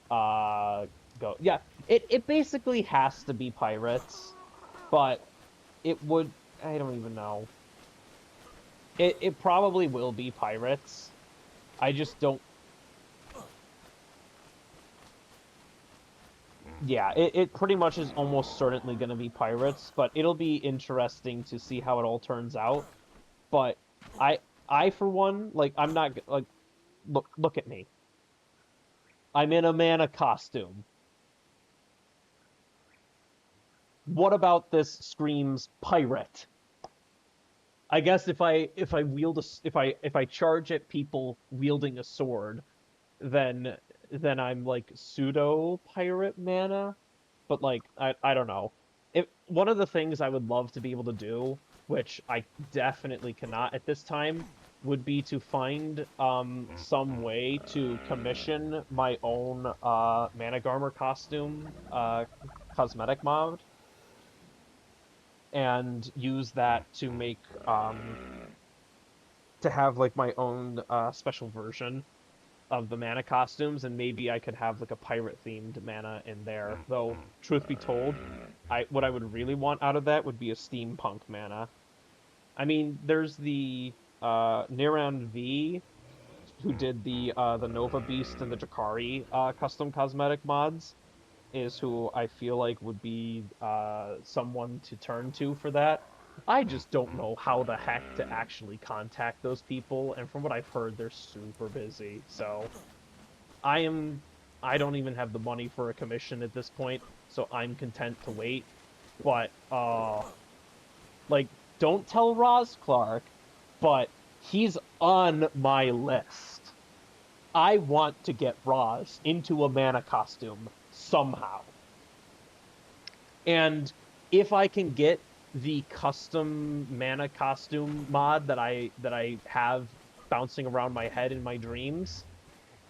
uh go. Yeah, it basically has to be pirates, but it would I don't even know. It probably will be pirates. I just don't. Yeah, it pretty much is almost certainly going to be pirates, but it'll be interesting to see how it all turns out. But I I for one, like I'm not like look at me. I'm in a mana costume. What about this screams pirate? I guess if I wield a if I charge at people wielding a sword, then I'm like pseudo pirate mana. But like I don't know. If one of the things I would love to be able to do, which I definitely cannot at this time, would be to find some way to commission my own mana garmer costume cosmetic mod and use that to make to have like my own special version of the mana costumes, and maybe I could have like a pirate themed mana in there. Though, truth be told, I what I would really want out of that would be a steampunk mana. I mean, there's the Niran V who did the Nova Beast and the Jakari custom cosmetic mods is who I feel like would be someone to turn to for that. I just don't know how the heck to actually contact those people, and from what I've heard, they're super busy. So I am I don't even have the money for a commission at this point, so I'm content to wait. But like don't tell Roz Clark, but he's on my list. I want to get Roz into a mana costume somehow. And if I can get the custom mana costume mod that I have bouncing around my head in my dreams,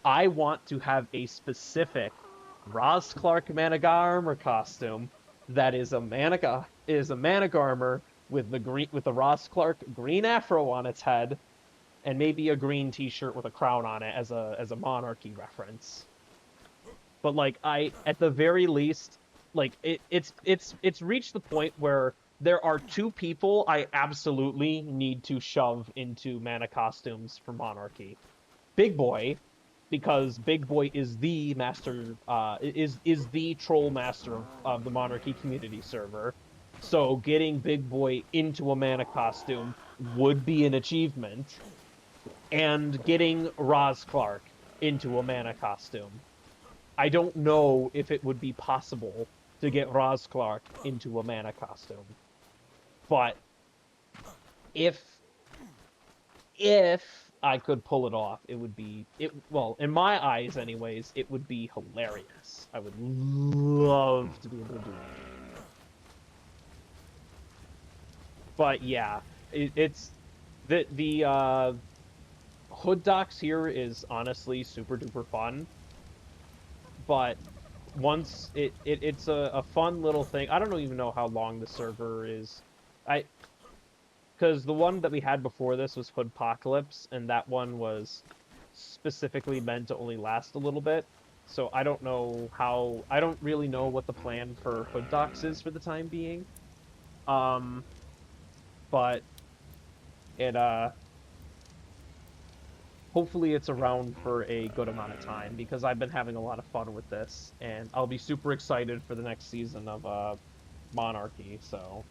I want to have a specific Roz Clark armor costume that is a Managarmr with the green with the Roz Clark green afro on its head and maybe a green t-shirt with a crown on it as a monarchy reference. But like I at the very least like it's reached the point where there are two people I absolutely need to shove into mana costumes for monarchy. Big Boy, because Big Boy is the master, is the troll master of the Monarchy community server. So getting Big Boy into a mana costume would be an achievement, and getting Roz Clark into a mana costume. I don't know if it would be possible to get Roz Clark into a mana costume, but if if I could pull it off, it would be well, in my eyes anyways, it would be hilarious. I would love to be able to do that. But yeah, it's the HoodDOX here is honestly super duper fun, but once it's a fun little thing. I don't even know how long the server is. I because the one that we had before this was Hoodpocalypse, and that one was specifically meant to only last a little bit. So I don't know how. I don't really know what the plan for HoodDOX is for the time being. Um, but it hopefully it's around for a good amount of time because I've been having a lot of fun with this, and I'll be super excited for the next season of Monarchy. So.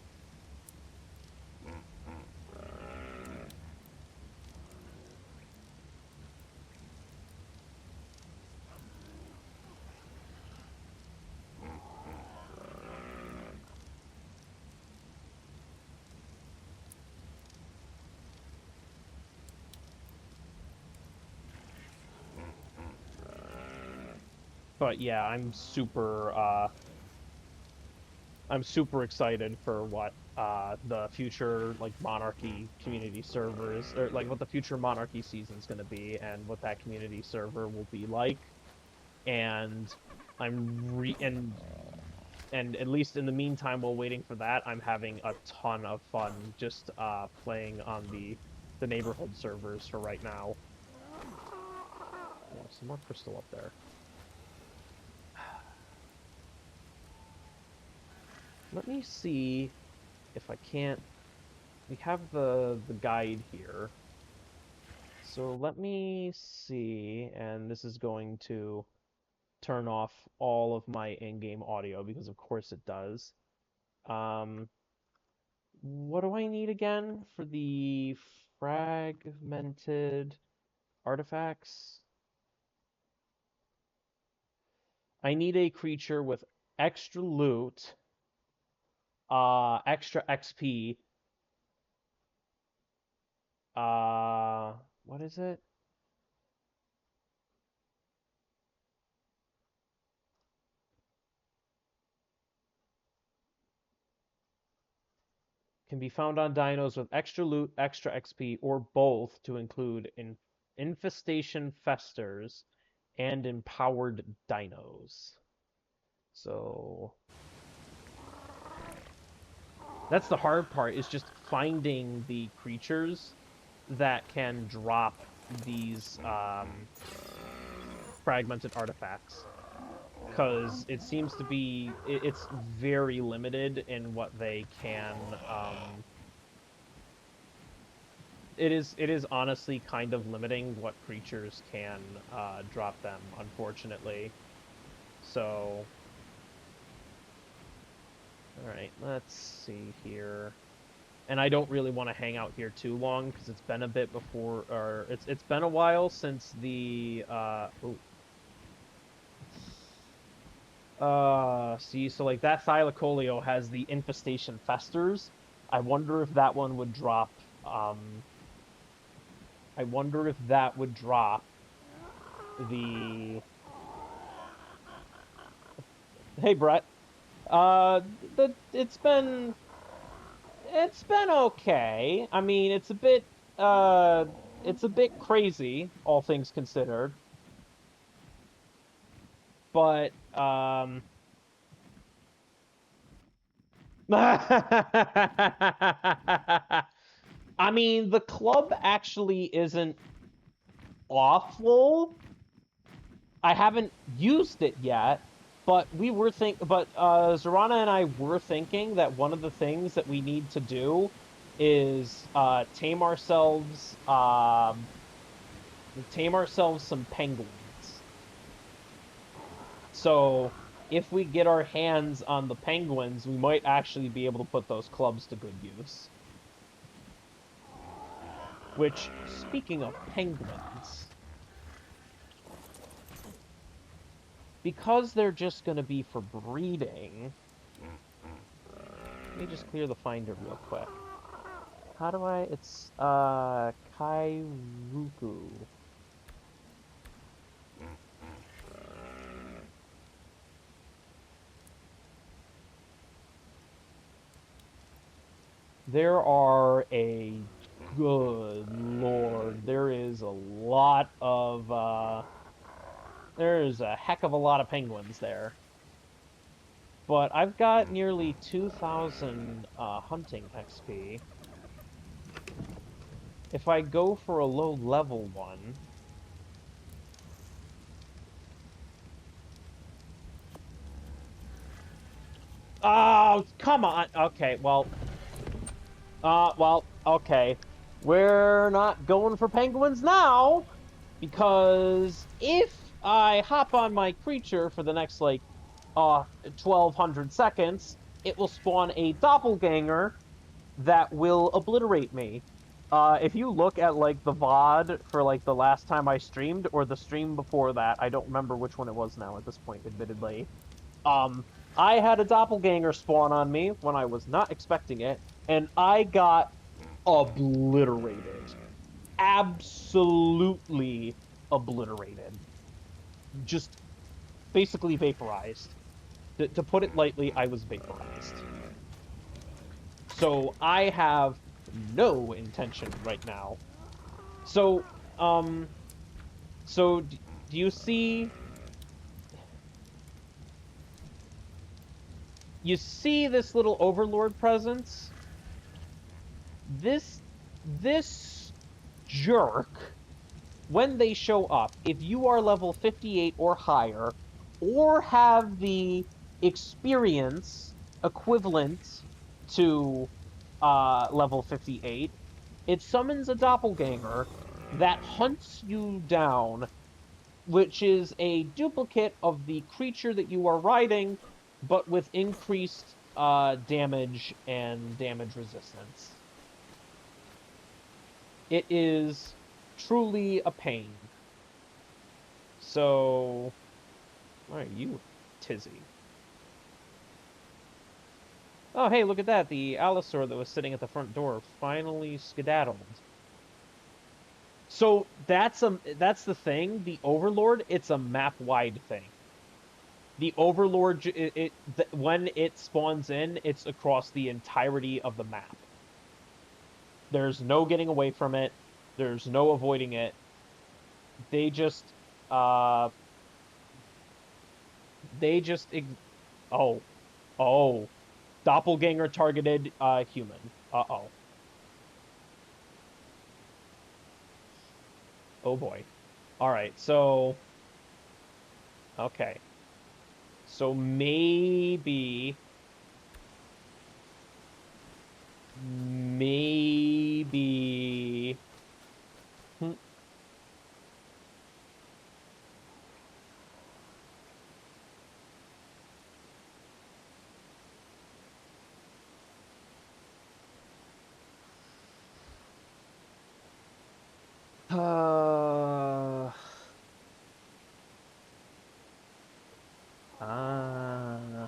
But yeah, I'm super I'm super excited for what the future like Monarchy community servers or like what the future Monarchy season's going to be and what that community server will be like. And and at least in the meantime while waiting for that, I'm having a ton of fun just playing on the neighborhood servers for right now. Yeah, some more crystal up there. Let me see if I can't. We have the guide here. So let me see, and this is going to turn off all of my in-game audio because of course it does. What do I need again for the fragmented artifacts? I need a creature with extra loot, extra XP, what is it? Can be found on dinos with extra loot, extra XP, or both to include infestation festers and empowered dinos. So that's the hard part, is just finding the creatures that can drop these fragmented artifacts. Because it seems to be, it's very limited in what they can, it is honestly kind of limiting what creatures can drop them, unfortunately. So, alright, let's see here. And I don't really want to hang out here too long because it's been a bit before, or it's been a while since the see, so like that Thylacoleo has the infestation festers. I wonder if that one would drop. I wonder if that would drop the. Hey, Brett. The it's been okay. I mean, it's a bit crazy, all things considered. But I mean, the club actually isn't awful. I haven't used it yet, but Zorana and I were thinking that one of the things that we need to do is tame ourselves some penguins. So if we get our hands on the penguins, we might actually be able to put those clubs to good use. Which, speaking of penguins, because they're just going to be for breeding, let me just clear the finder real quick. How do I... It's, Kairuku. There are a... Good lord, there is a lot of, there's a heck of a lot of penguins there. But I've got nearly 2,000 hunting XP. If I go for a low level one... Oh, come on! Okay, well, okay. We're not going for penguins now, because if I hop on my creature for the next, like, 1,200 seconds, it will spawn a doppelganger that will obliterate me. If you look at, like, the VOD for, like, the last time I streamed, or the stream before that, I don't remember which one it was now at this point, admittedly. I had a doppelganger spawn on me when I was not expecting it, and I got obliterated. Absolutely obliterated. Just basically vaporized. To put it lightly, I was vaporized. So I have no intention right now. So, so do you see? You see this little Overlord presence? This jerk, when they show up, if you are level 58 or higher, or have the experience equivalent to level 58, it summons a doppelganger that hunts you down, which is a duplicate of the creature that you are riding, but with increased damage and damage resistance. It is truly a pain. So, where are you, Tizzy? Oh, hey, look at that. The Allosaur that was sitting at the front door finally skedaddled. So that's the thing. The Overlord, it's a map-wide thing. The Overlord, when it spawns in, it's across the entirety of the map. There's no getting away from it. There's no avoiding it. They just, uh, they just, oh, oh, doppelganger targeted, human. Uh-oh. Oh boy. All right, so, okay. So maybe, hmm, uh, uh,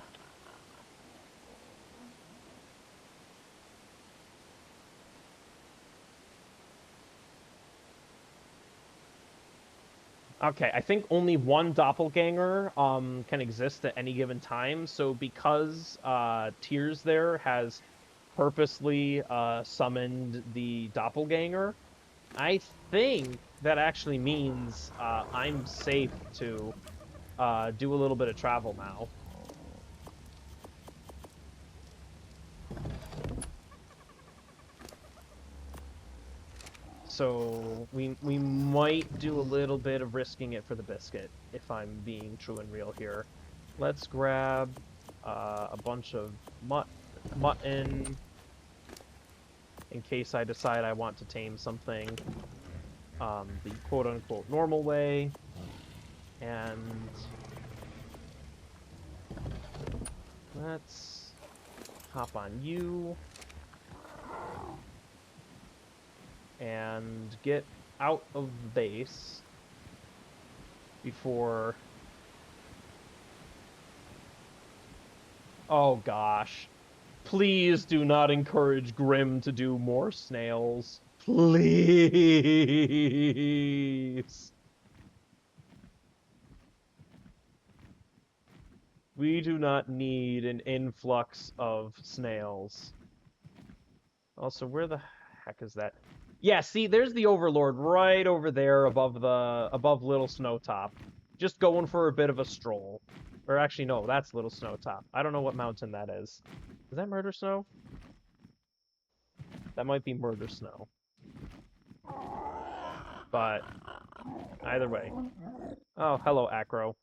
okay, I think only one doppelganger can exist at any given time. So because Tears there has purposely summoned the doppelganger, I think that actually means I'm safe to do a little bit of travel now. So we might do a little bit of risking it for the biscuit, if I'm being true and real here. Let's grab a bunch of mutton in case I decide I want to tame something the quote-unquote normal way. And let's hop on you and get out of the base before... Oh gosh. Please do not encourage Grim to do more snails. Please. We do not need an influx of snails. Also, where the heck is that? Yeah, see, there's the Overlord right over there above Little Snowtop. Just going for a bit of a stroll. Or actually, no, that's Little Snowtop. I don't know what mountain that is. Is that Murder Snow? That might be Murder Snow. But either way. Oh, hello, Acro.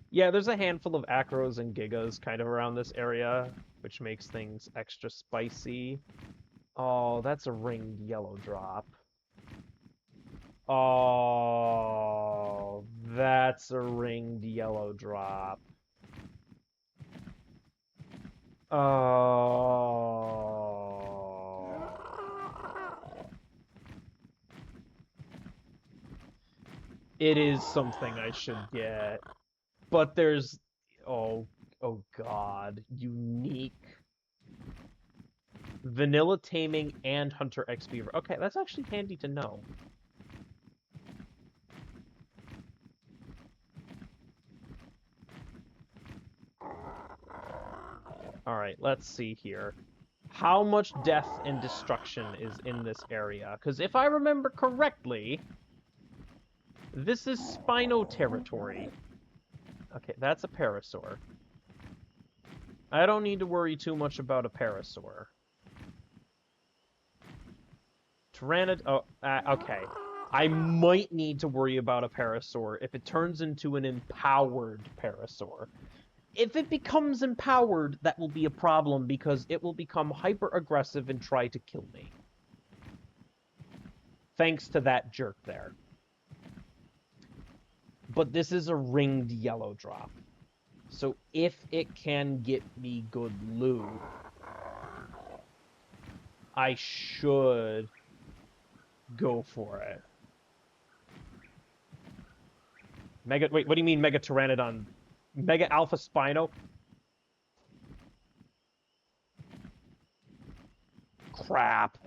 Yeah, there's a handful of Acros and Gigas kind of around this area, which makes things extra spicy. Oh, that's a ringed yellow drop. Oh, that's a ringed yellow drop. Oh. It is something I should get. But there's... Oh, oh God. Unique. Vanilla Taming and Hunter X Beaver. Okay, that's actually handy to know. Alright, let's see here. How much death and destruction is in this area? Because if I remember correctly, this is Spino territory. Okay, that's a parasaur. I don't need to worry too much about a parasaur. Tyrannid... Oh, okay. I might need to worry about a parasaur if it turns into an empowered parasaur. If it becomes empowered, that will be a problem because it will become hyper-aggressive and try to kill me. Thanks to that jerk there. But this is a ringed yellow drop. So if it can get me good loot, I should go for it. Wait, what do you mean Mega Pteranodon? Mega Alpha Spino? Crap.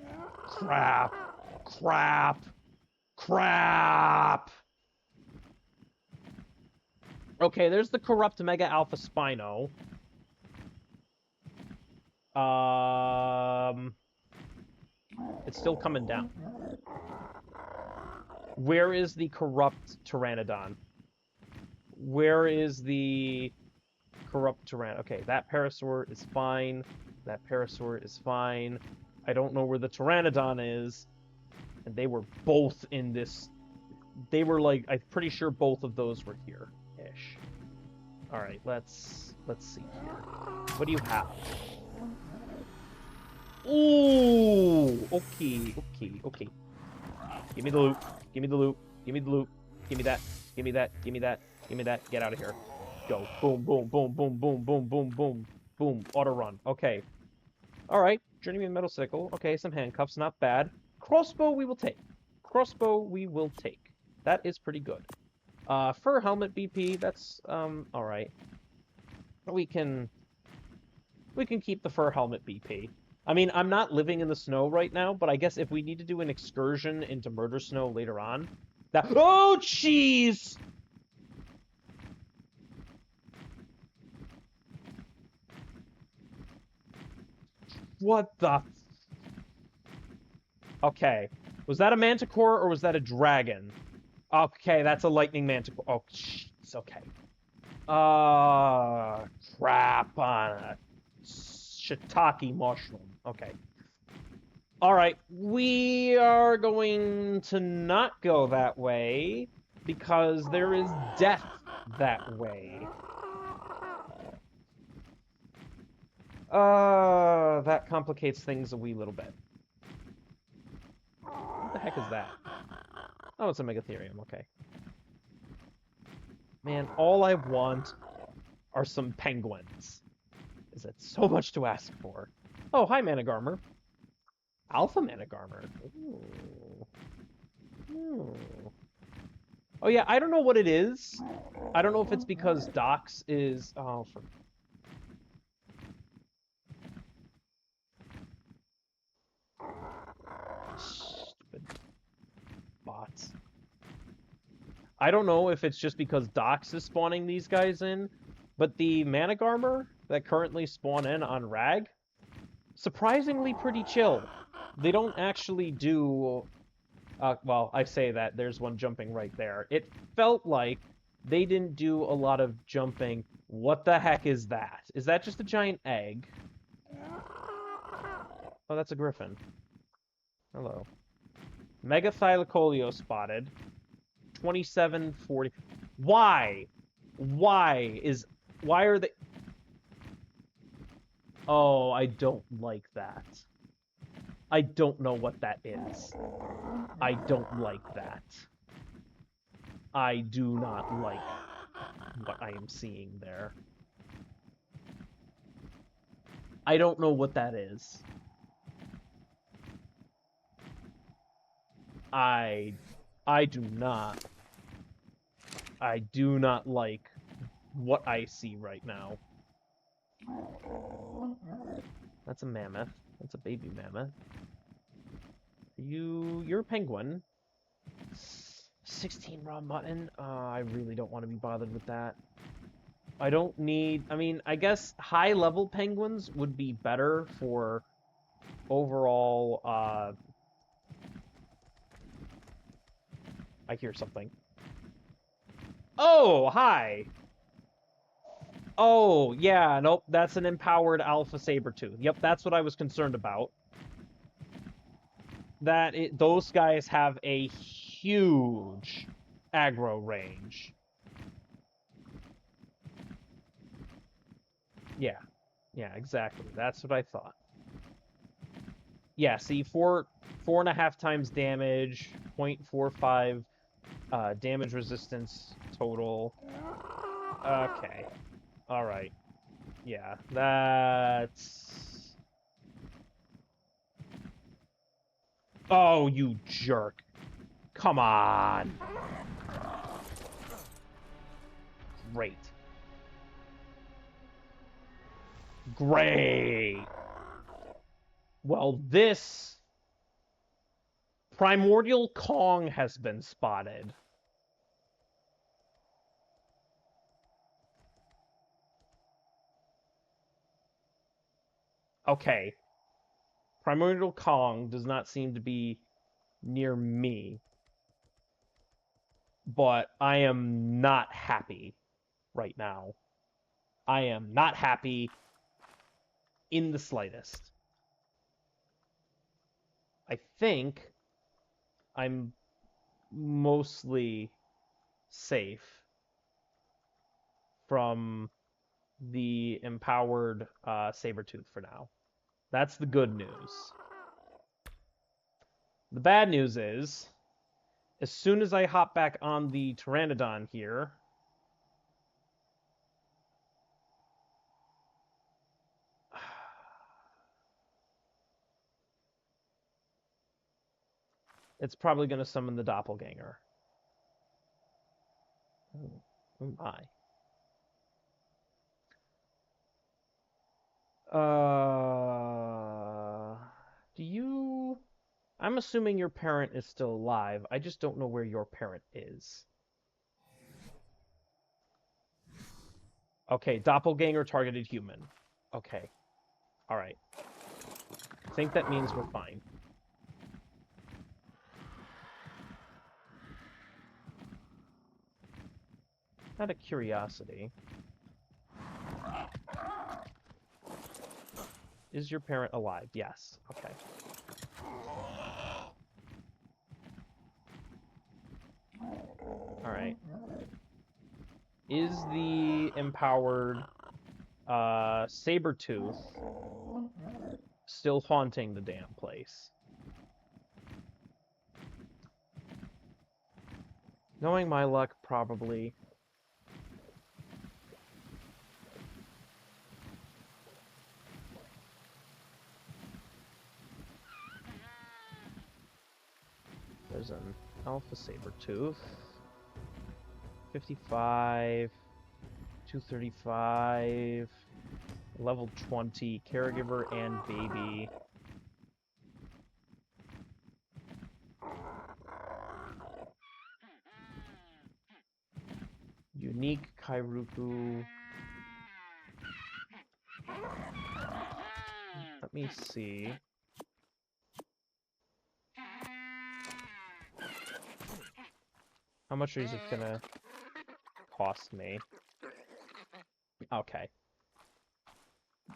Crap. Crap. Crap. Okay, there's the corrupt Mega Alpha Spino. It's still coming down. Where is the corrupt Pteranodon? Where is the corrupt Pteranodon? Okay, that Parasaur is fine. That Parasaur is fine. I don't know where the Pteranodon is. And they were both in this... They were like... I'm pretty sure both of those were here-ish. Alright, let's see here. What do you have? Ooh! Okay. Give me the loot. Give me the loot. Give me the loot. Give me that. Give me that. Give me that. Give me that. Get out of here. Go. Boom, boom, boom, boom, boom, boom, boom, boom. Boom. Auto run. Okay. Alright. Journeyman Metal Sickle. Okay, some handcuffs. Not bad. Crossbow we will take. Crossbow we will take. That is pretty good. Fur helmet BP. That's, alright. We can keep the fur helmet BP. I mean, I'm not living in the snow right now, but I guess if we need to do an excursion into Murder Snow later on... Oh, jeez! What the... Okay. Was that a manticore or was that a dragon? Okay, that's a lightning manticore. Oh, jeez, okay. Crap on a shiitake mushroom. Okay. Alright, we are going to not go that way because there is death that way. That complicates things a wee little bit. What the heck is that? Oh, it's a Megatherium, okay. Man, all I want are some penguins. Is it so much to ask for? Oh, hi, Managarmer. Alpha Managarmer. Ooh. Ooh. Oh, yeah, I don't know what it is. I don't know if it's because HoodDOX is... Oh, for... Stupid bots. I don't know if it's just because HoodDOX is spawning these guys in, but the Managarmer that currently spawn in on Rag, surprisingly pretty chill. They don't actually do... well, I say that. There's one jumping right there. It felt like they didn't do a lot of jumping. What the heck is that? Is that just a giant egg? Oh, that's a griffin. Hello. Megathylacoleo spotted. 2740. Why? Why are they... Oh, I don't like that. I don't know what that is. I don't like that. I do not like what I am seeing there. I don't know what that is. I do not like what I see right now. That's a mammoth. That's a baby mammoth. You're a penguin. 16 raw mutton? I really don't want to be bothered with that. I don't need... I mean, I guess high-level penguins would be better for overall... I hear something. Oh, hi! Oh, yeah, nope, that's an empowered Alpha Sabertooth. Yep, that's what I was concerned about. Those guys have a huge aggro range. Yeah, yeah, exactly. That's what I thought. Yeah, see, 4.5 times damage, 0.45 damage resistance total. Okay. All right. Yeah, that's... Oh, you jerk. Come on. Great. Great. Well, this Primordial Kong has been spotted. Okay. Primordial Kong does not seem to be near me, but I am not happy right now. I am not happy in the slightest. I think I'm mostly safe from the empowered Sabertooth for now. That's the good news. The bad news is, as soon as I hop back on the Pteranodon here, it's probably going to summon the Doppelganger. Oh my. Do you... I'm assuming your parent is still alive. I just don't know where your parent is. Okay, Doppelganger targeted human. Okay. Alright. I think that means we're fine. Out of curiosity, is your parent alive? Yes. Okay. Alright. Is the empowered Sabertooth still haunting the damn place? Knowing my luck, probably. There's an Alpha Sabertooth. 55, 235, level 20, caregiver and baby. Unique Kairuku. Let me see. How much is it gonna cost me? Okay.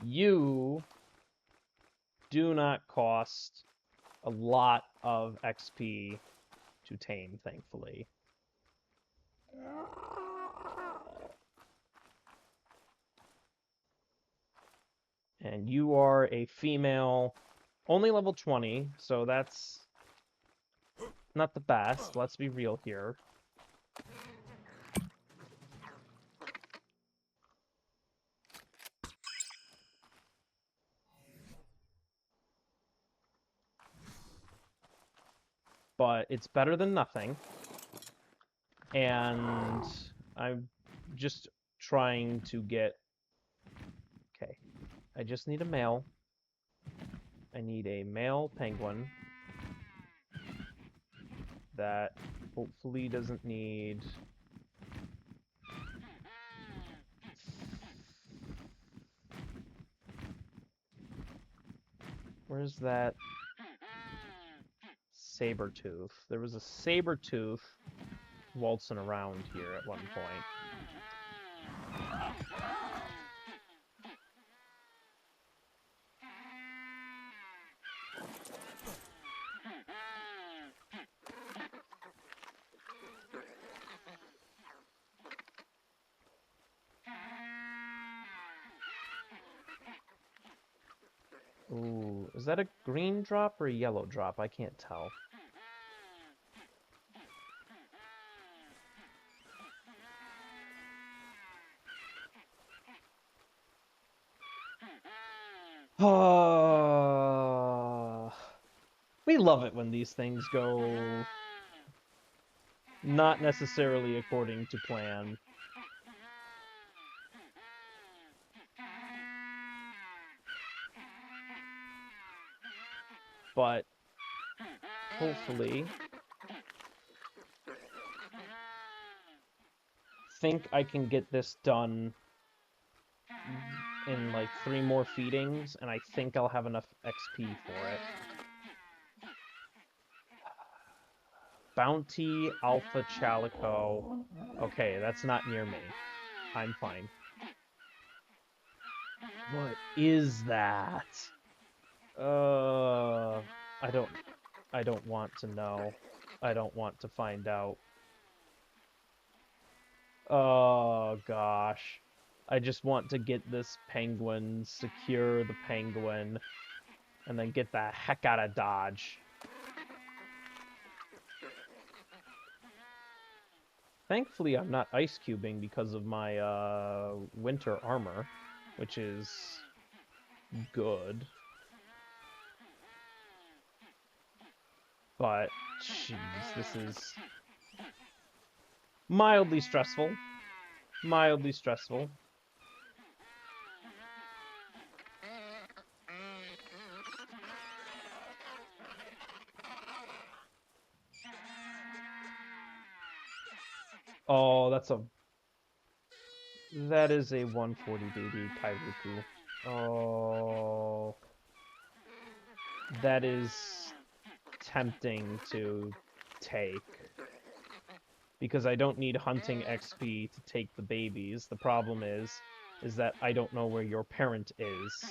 You do not cost a lot of XP to tame, thankfully. And you are a female, only level 20, so that's not the best. Let's be real here. But it's better than nothing. And I'm just trying to get... Okay. I just need a male. I need a male penguin that hopefully doesn't need Where's that saber tooth? There was a saber tooth waltzing around here at one point. Ooh, is that a green drop or a yellow drop? I can't tell. We love it when these things go not necessarily according to plan. But hopefully, think I can get this done in like 3 more feedings, and I think I'll have enough XP for it. Bounty Alpha Chalico. Okay, that's not near me. I'm fine. What is that? I don't want to know. I don't want to find out. Oh gosh. I just want to get this penguin, secure the penguin, and then get the heck out of Dodge. Thankfully, I'm not ice cubing because of my winter armor, which is good. But, jeez, this is mildly stressful. Mildly stressful. Oh, that is a 140 baby Kairuku. Oh, that is tempting to take. Because I don't need hunting XP to take the babies. The problem is that I don't know where your parent is.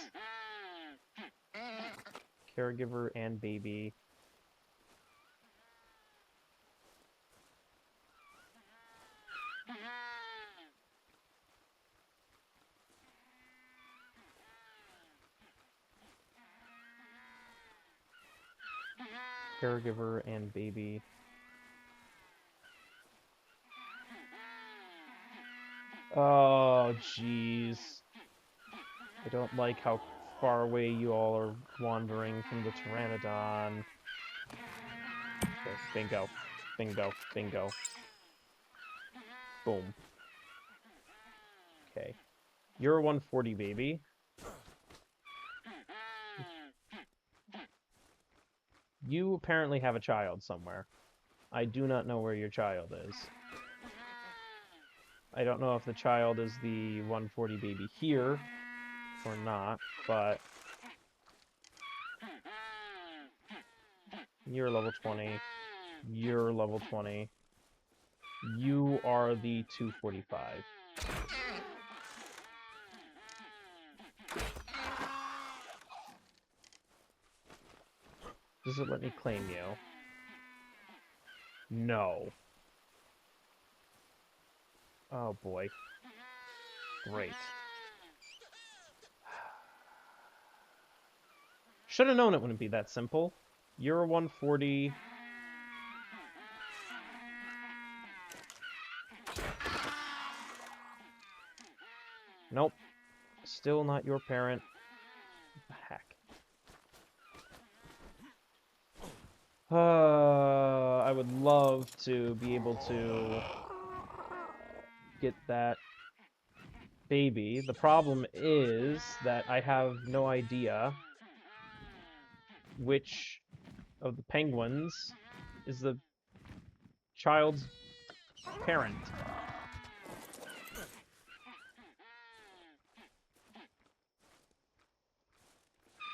Caregiver and baby. Caregiver and baby. Oh, jeez. I don't like how far away you all are wandering from the Pteranodon. Okay, bingo. Bingo. Bingo. Boom. Okay. You're a 140 baby. You apparently have a child somewhere. I do not know where your child is. I don't know if the child is the 140 baby here or not, but you're level 20. You're level 20. You are the 245. Does it let me claim you? No. Oh boy. Great. Should have known it wouldn't be that simple. You're a 140. Nope. Still not your parent. What the heck? I would love to be able to get that baby. The problem is that I have no idea which of the penguins is the child's parent.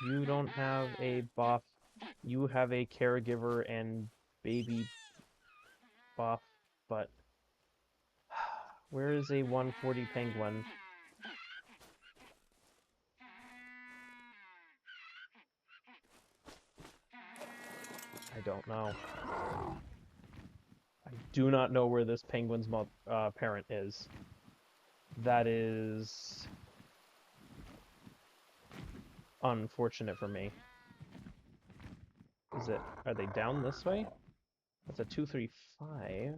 You don't have a buff. You have a caregiver and baby buff, but where is a 140 penguin? I don't know. I do not know where this penguin's parent is. That is unfortunate for me. Is it? Are they down this way? That's a 235.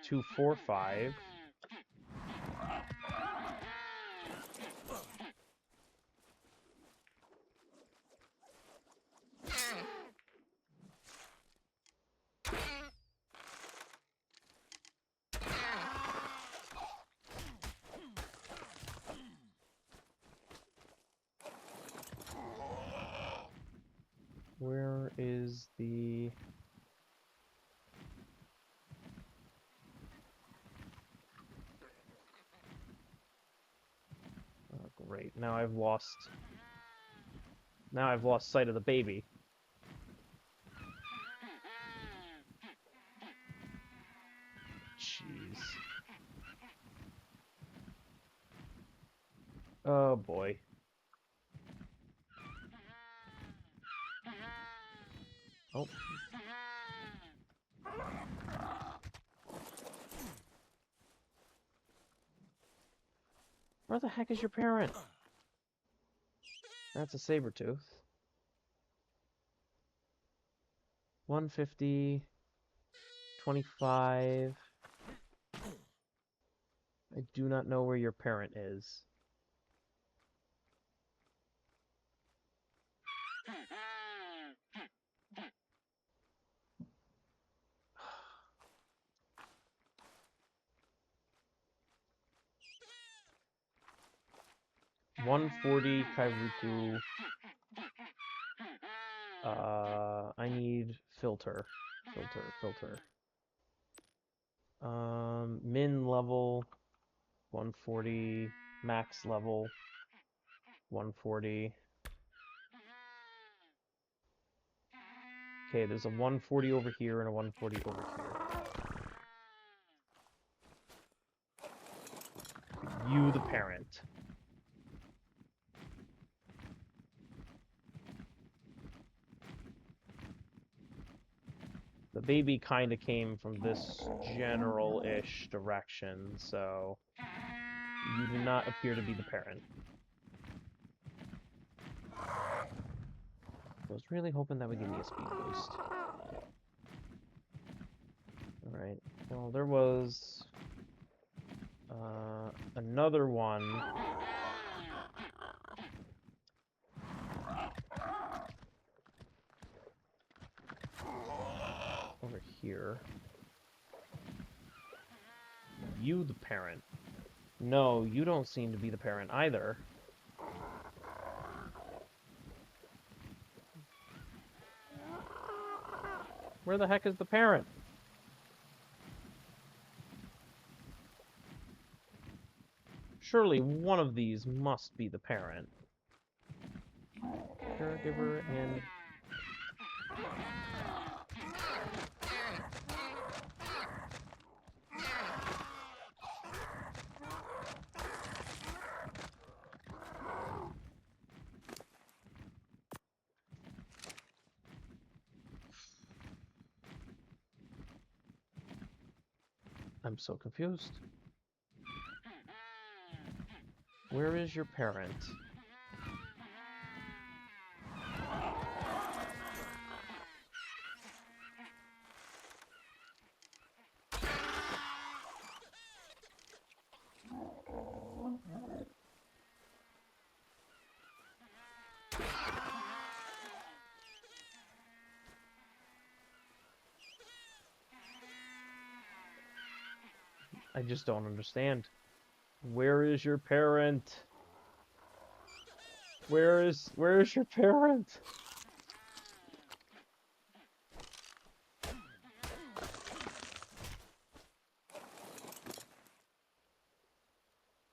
245. Where is the... Oh, great. Now I've lost sight of the baby. Jeez. Oh boy. Oh. Where the heck is your parent? That's a saber-tooth. 150. 25. I do not know where your parent is. $140 Kairuku. I need filter. Filter. Min level 140, max level 140. Okay, there's a 140 over here and a 140 over here. You, the parent. The baby kind of came from this general-ish direction, so you do not appear to be the parent. I was really hoping that would give me a speed boost. Alright, well, there was another one over here. You, the parent. No, you don't seem to be the parent either. Where the heck is the parent? Surely one of these must be the parent. Caregiver and... I'm so confused. Where is your parent? I just don't understand. Where is your parent? Where is your parent?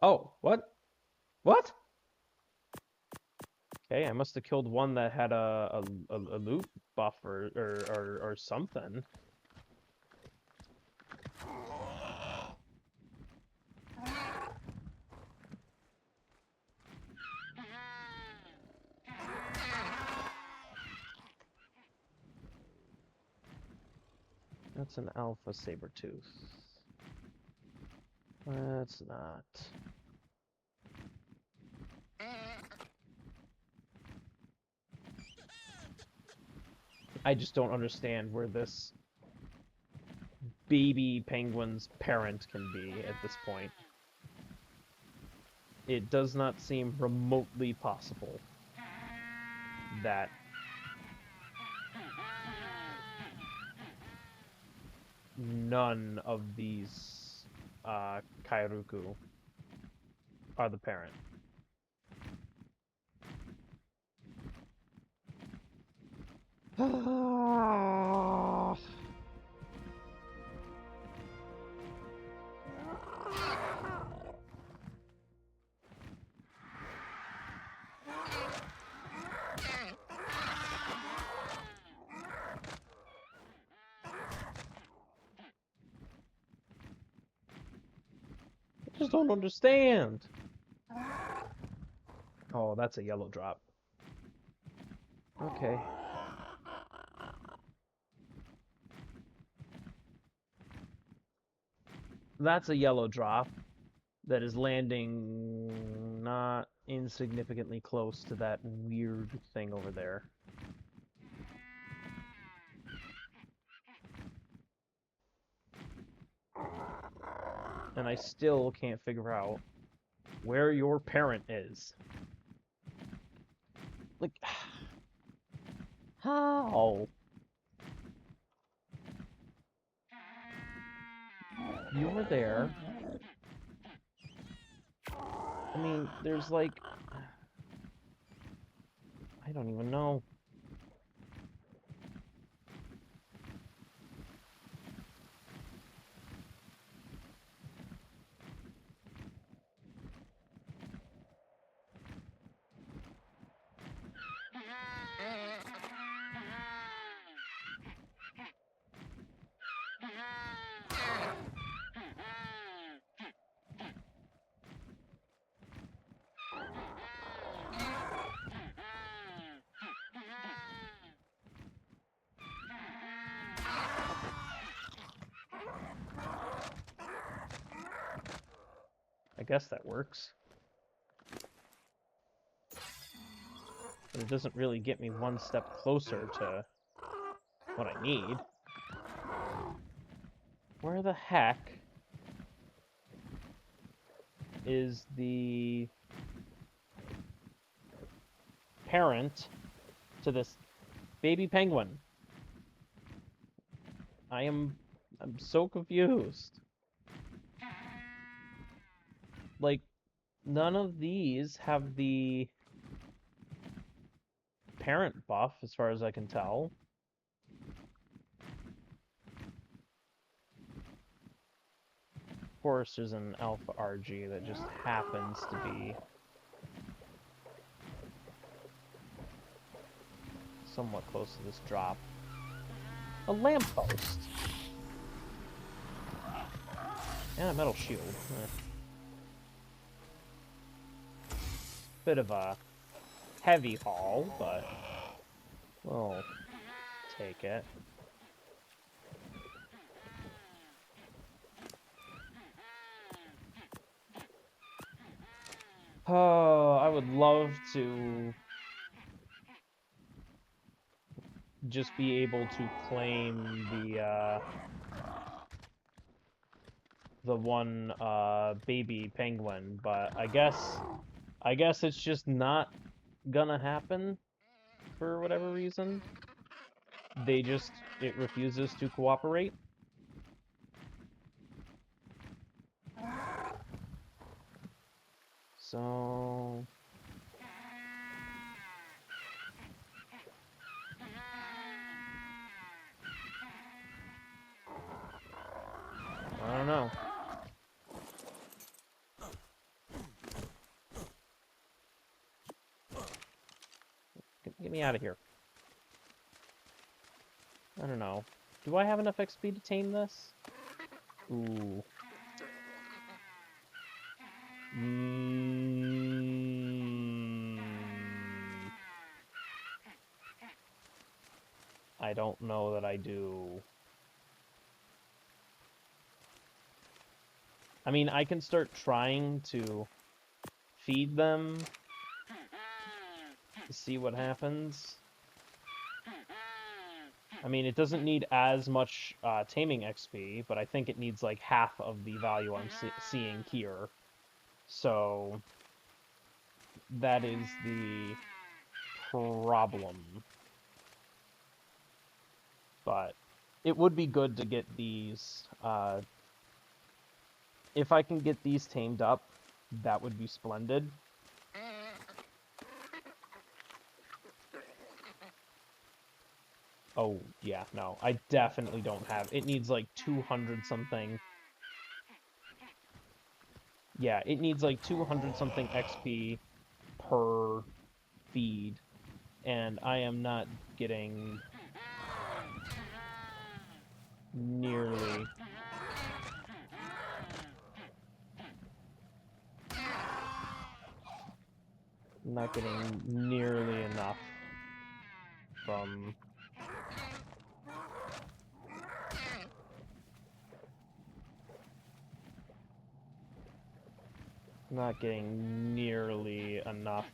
Oh, what? What? Okay, I must have killed one that had a loot buff or something. That's an alpha saber-tooth. That's not. I just don't understand where this baby penguin's parent can be at this point. It does not seem remotely possible that none of these Kairuku are the parent. I just don't understand. Oh, that's a yellow drop. Okay. That's a yellow drop that is landing not insignificantly close to that weird thing over there. And I still can't figure out where your parent is. Like, how? You were there. I mean, there's like... I don't even know. I guess that works. But it doesn't really get me one step closer to what I need. Where the heck is the parent to this baby penguin? I'm so confused. Like, none of these have the parent buff, as far as I can tell. Of course, there's an alpha RG that just happens to be somewhat close to this drop. A lamppost! And a metal shield. Bit of a heavy haul, but we'll take it. Oh, I would love to just be able to claim the one baby penguin, but I guess it's just not gonna happen for whatever reason. It refuses to cooperate. So I don't know. Get me out of here. I don't know. Do I have enough XP to tame this? Ooh. I don't know that I do. I mean, I can start trying to feed them to see what happens. I mean, it doesn't need as much taming XP, but I think it needs like half of the value I'm seeing here. So that is the problem. But it would be good to get these. If I can get these tamed up, that would be splendid. Oh, yeah, no, I definitely don't have. It needs like 200 something. Yeah, it needs like 200 something XP per feed, and I am not getting nearly. Not getting nearly enough from. Not getting nearly enough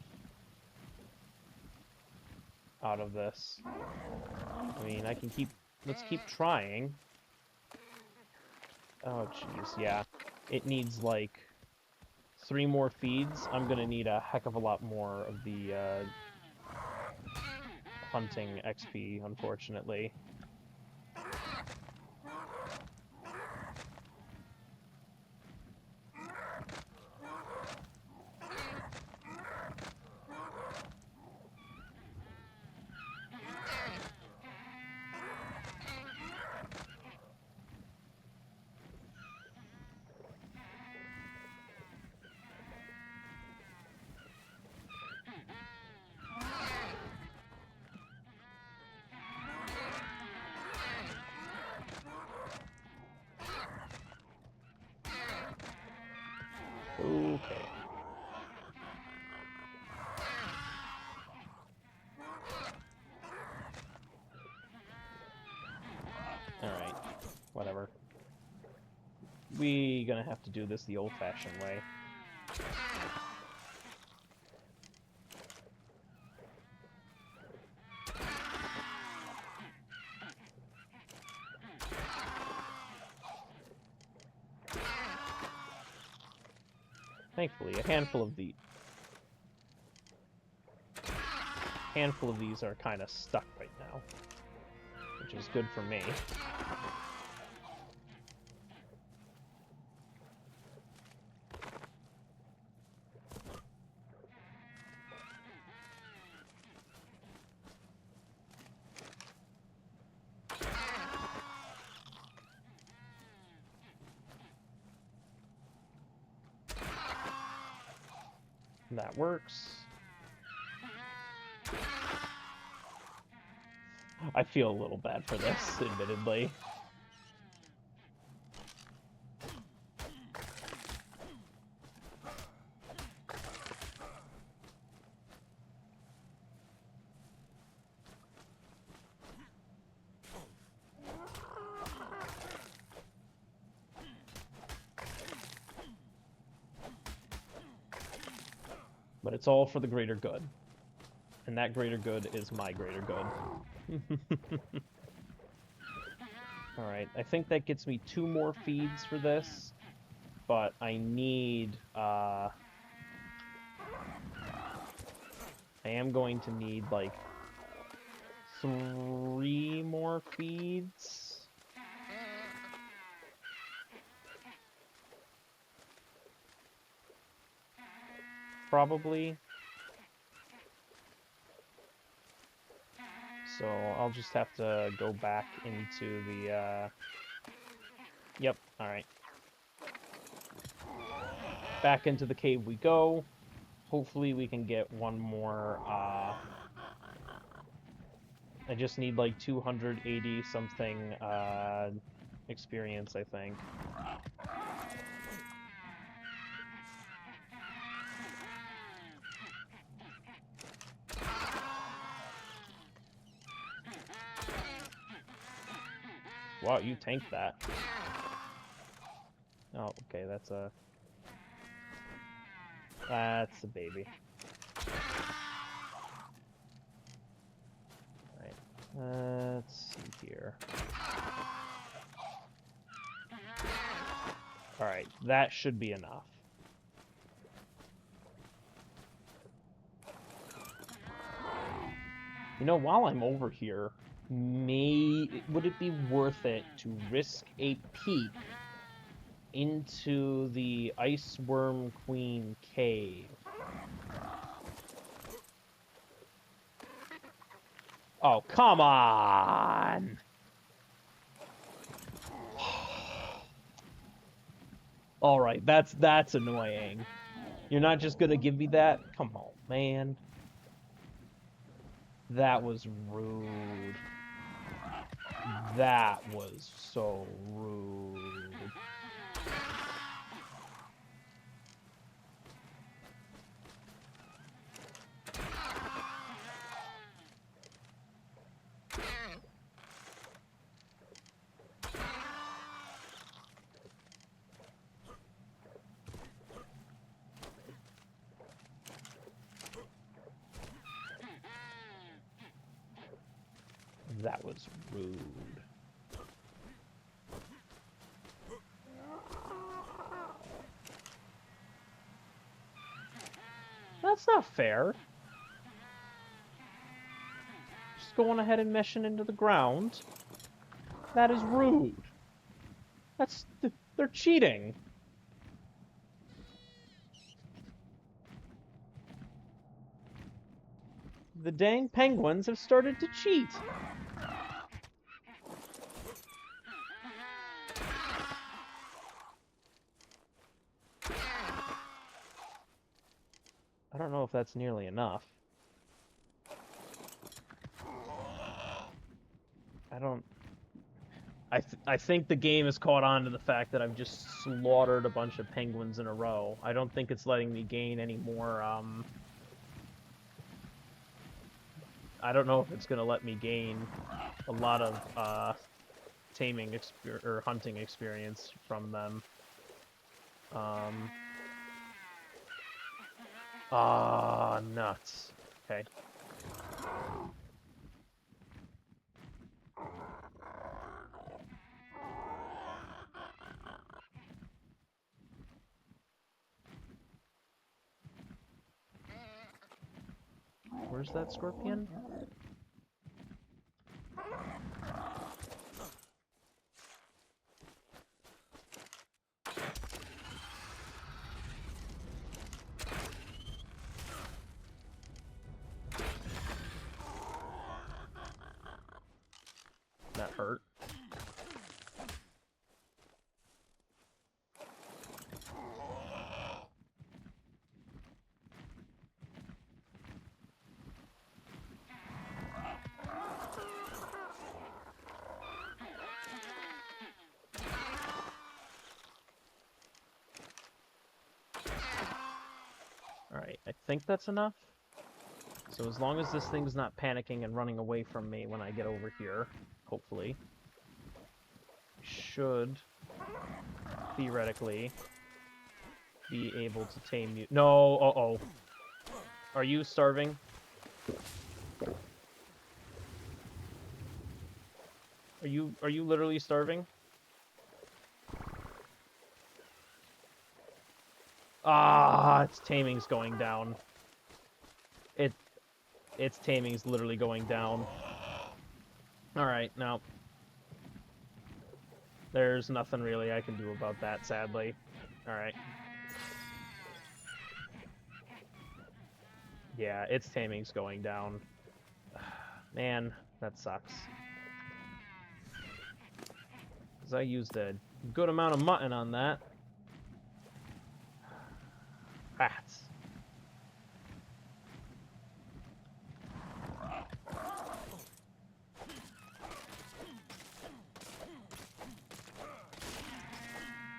out of this. I mean, I can keep. Let's keep trying. Oh, jeez, yeah. It needs like 3 more feeds. I'm gonna need a heck of a lot more of the hunting XP, unfortunately. Okay. Alright. Whatever. We gonna have to do this the old-fashioned way. Thankfully, a handful of these are kind of stuck right now, which is good for me. That works. I feel a little bad for this, admittedly. But it's all for the greater good. And that greater good is my greater good. Alright, I think that gets me 2 more feeds for this. But I need, I am going to need, like, 3 more feeds. Probably. So I'll just have to go back into the, Yep, alright. Back into the cave we go. Hopefully we can get one more, I just need like 280 something experience, I think. Wow, you tanked that. Oh, okay, that's a baby. Right. Let's see here. Alright, that should be enough. You know, while I'm over here, would it be worth it to risk a peek into the Ice Worm Queen cave? Oh, come on! Alright, that's annoying. You're not just gonna give me that? Come on, man. That was rude. That was so rude. That was rude. That's not fair. Just going ahead and meshing into the ground. That is rude. They're cheating. The dang penguins have started to cheat. I don't know if that's nearly enough. I think the game has caught on to the fact that I've just slaughtered a bunch of penguins in a row. I don't think it's letting me gain any more, I don't know if it's gonna let me gain a lot of, taming or hunting experience from them. Nuts. Okay. Where's that scorpion? That hurt. Alright, I think that's enough. So as long as this thing's not panicking and running away from me when I get over here, hopefully, should theoretically be able to tame you. No, uh-oh. Are you starving? Are you literally starving? Ah, its taming's going down. Its taming's literally going down. Alright, now. There's nothing really I can do about that, sadly. Alright. Yeah, its taming's going down. Man, that sucks. Because I used a good amount of mutton on that. Rats.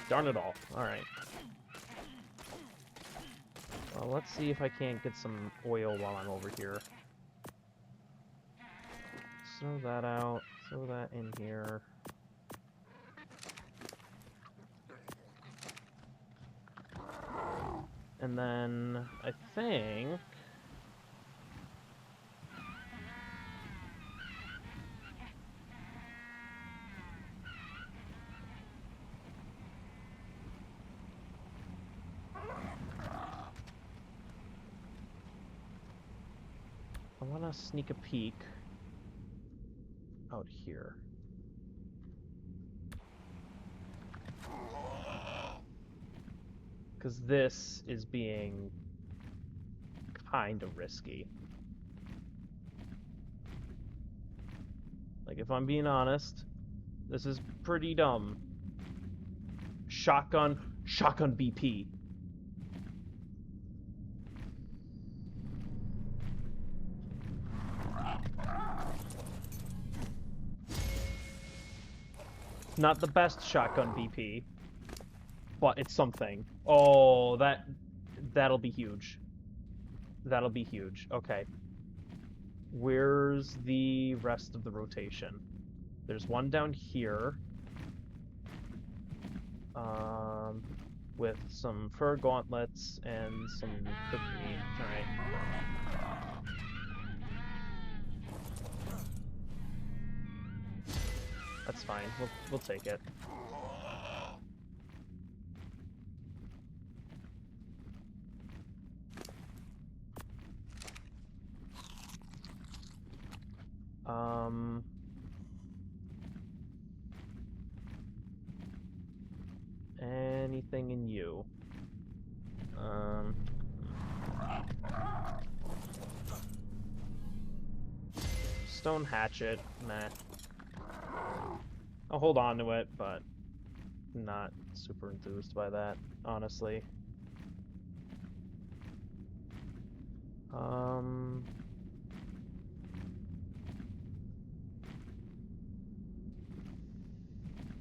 Darn it all. Alright. Well, let's see if I can't get some oil while I'm over here. Throw that out. Throw that in here. And then, I think... I want to sneak a peek out here. Because this is being kind of risky. Like, if I'm being honest, this is pretty dumb. Shotgun BP. Not the best shotgun BP, but it's something. Oh, that'll be huge. That'll be huge. Okay. Where's the rest of the rotation? There's one down here. With some fur gauntlets and some cooked meat. Alright. That's fine. We'll take it. Anything in you? Stone hatchet, meh. I'll hold on to it, but not super enthused by that, honestly.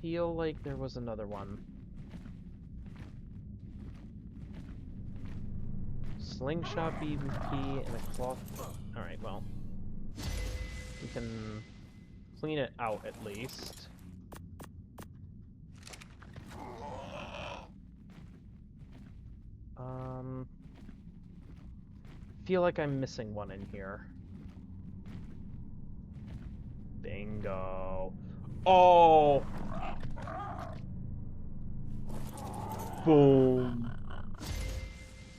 Feel like there was another one. Slingshot BVP and a cloth. Alright, well. We can clean it out at least. Feel like I'm missing one in here. Bingo. Oh! Boom.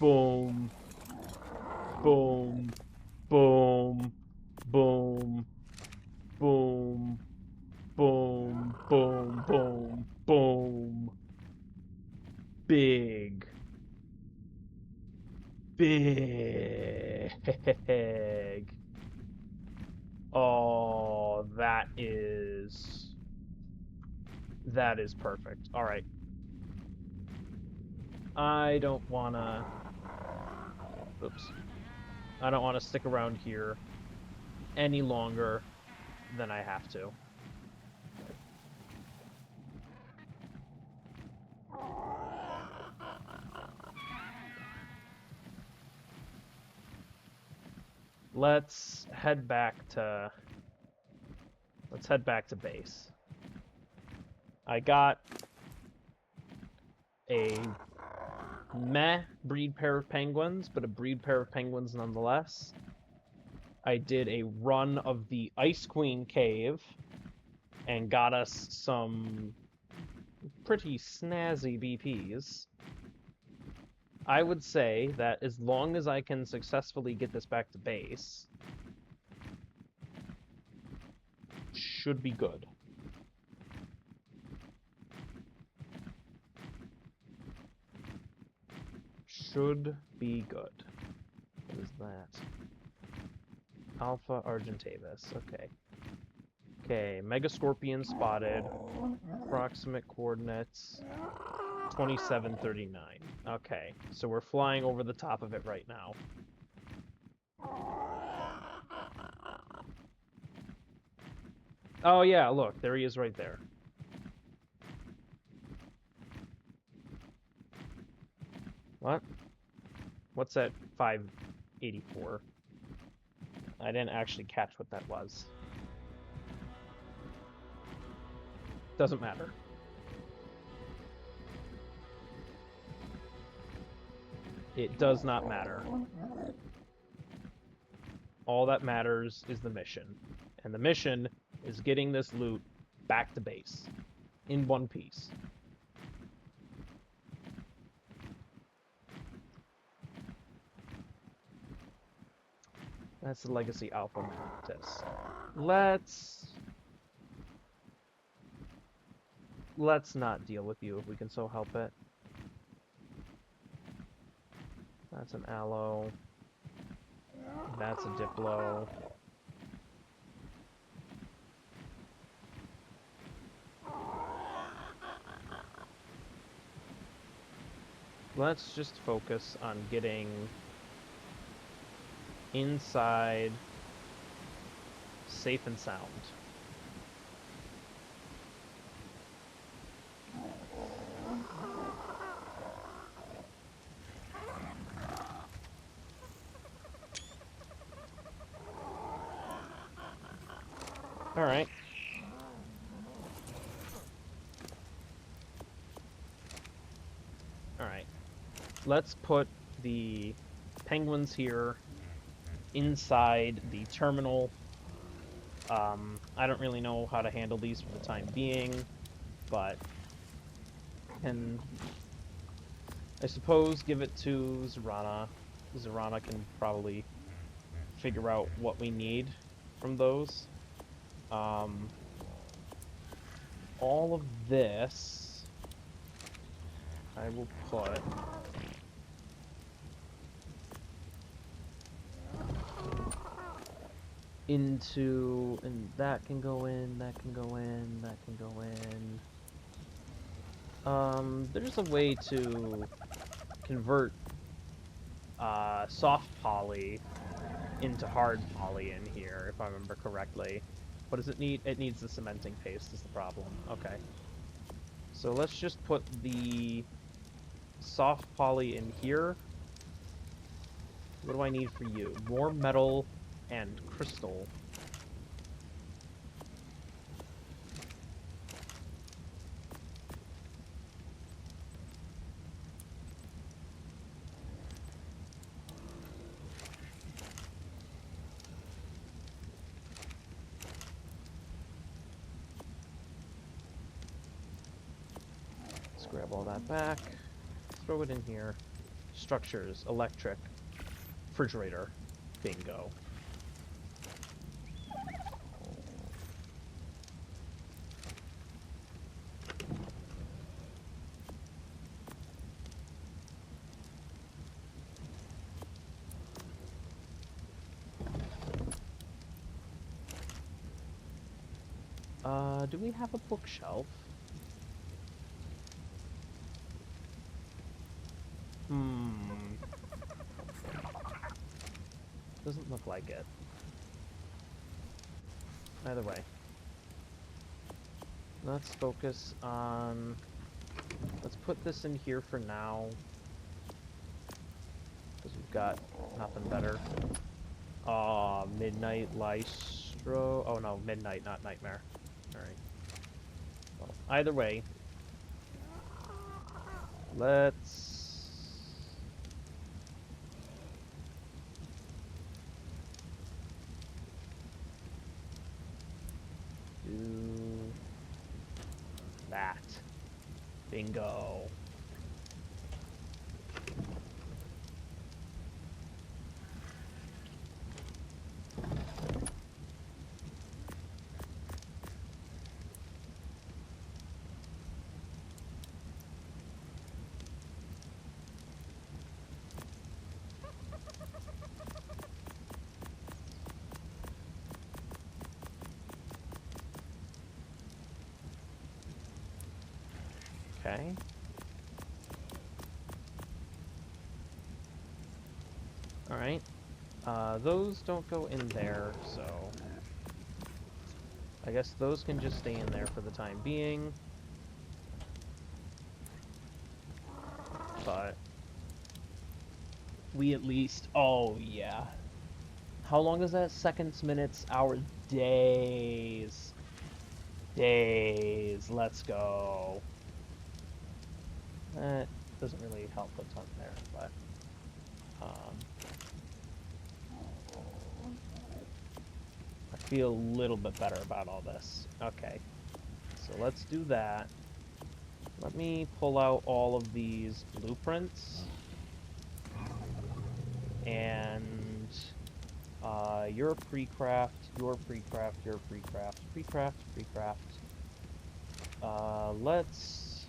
Boom. Boom. Boom. Boom. Boom. Boom. Boom. Boom. Boom. Big. Big. Oh, that is perfect. All right. I don't want to... Oops. I don't want to stick around here any longer than I have to. Let's head back to base. I got a meh breed pair of penguins, but a breed pair of penguins nonetheless. I did a run of the Ice Queen cave and got us some pretty snazzy BPs. I would say that as long as I can successfully get this back to base, should be good. Should be good. What is that? Alpha Argentavis. Okay. Okay, Mega Scorpion spotted. Approximate coordinates 2739. Okay, so we're flying over the top of it right now. Oh yeah, look, there he is right there. What's that 584? I didn't actually catch what that was. Doesn't matter. It does not matter. All that matters is the mission. And the mission is getting this loot back to base. In one piece. That's the Legacy Alpha Mantis. Let's not deal with you if we can so help it. That's an Aloe. That's a Diplo. Let's just focus on getting inside safe and sound. All right. All right. Let's put the penguins here inside the terminal. I don't really know how to handle these for the time being, but can, I suppose, give it to Zarana. Zarana can probably figure out what we need from those. All of this I will put into, and that can go in, that can go in, that can go in. There's a way to convert soft poly into hard poly in here, if I remember correctly. What does it need? It needs the cementing paste is the problem. Okay. So let's just put the soft poly in here. What do I need for you? More metal and crystal. Let's grab all that back. Throw it in here. Structures, electric, refrigerator, bingo. Do we have a bookshelf? Doesn't look like it. Either way. Let's focus on... Let's put this in here for now. Because we've got nothing better. Midnight Lystro... Oh no, Midnight, not Nightmare. Alright. Well, either way. Let's... do that. Bingo. Okay. Alright. Those don't go in there, so... I guess those can just stay in there for the time being. But... We at least... Oh, yeah. How long is that? Seconds, minutes, hours, days. Days. Let's go. That doesn't really help a ton there, but... I feel a little bit better about all this. Okay. So let's do that. Let me pull out all of these blueprints. And you're a pre-craft, you're a pre-craft, you're a pre-craft, pre-craft, pre-craft. Let's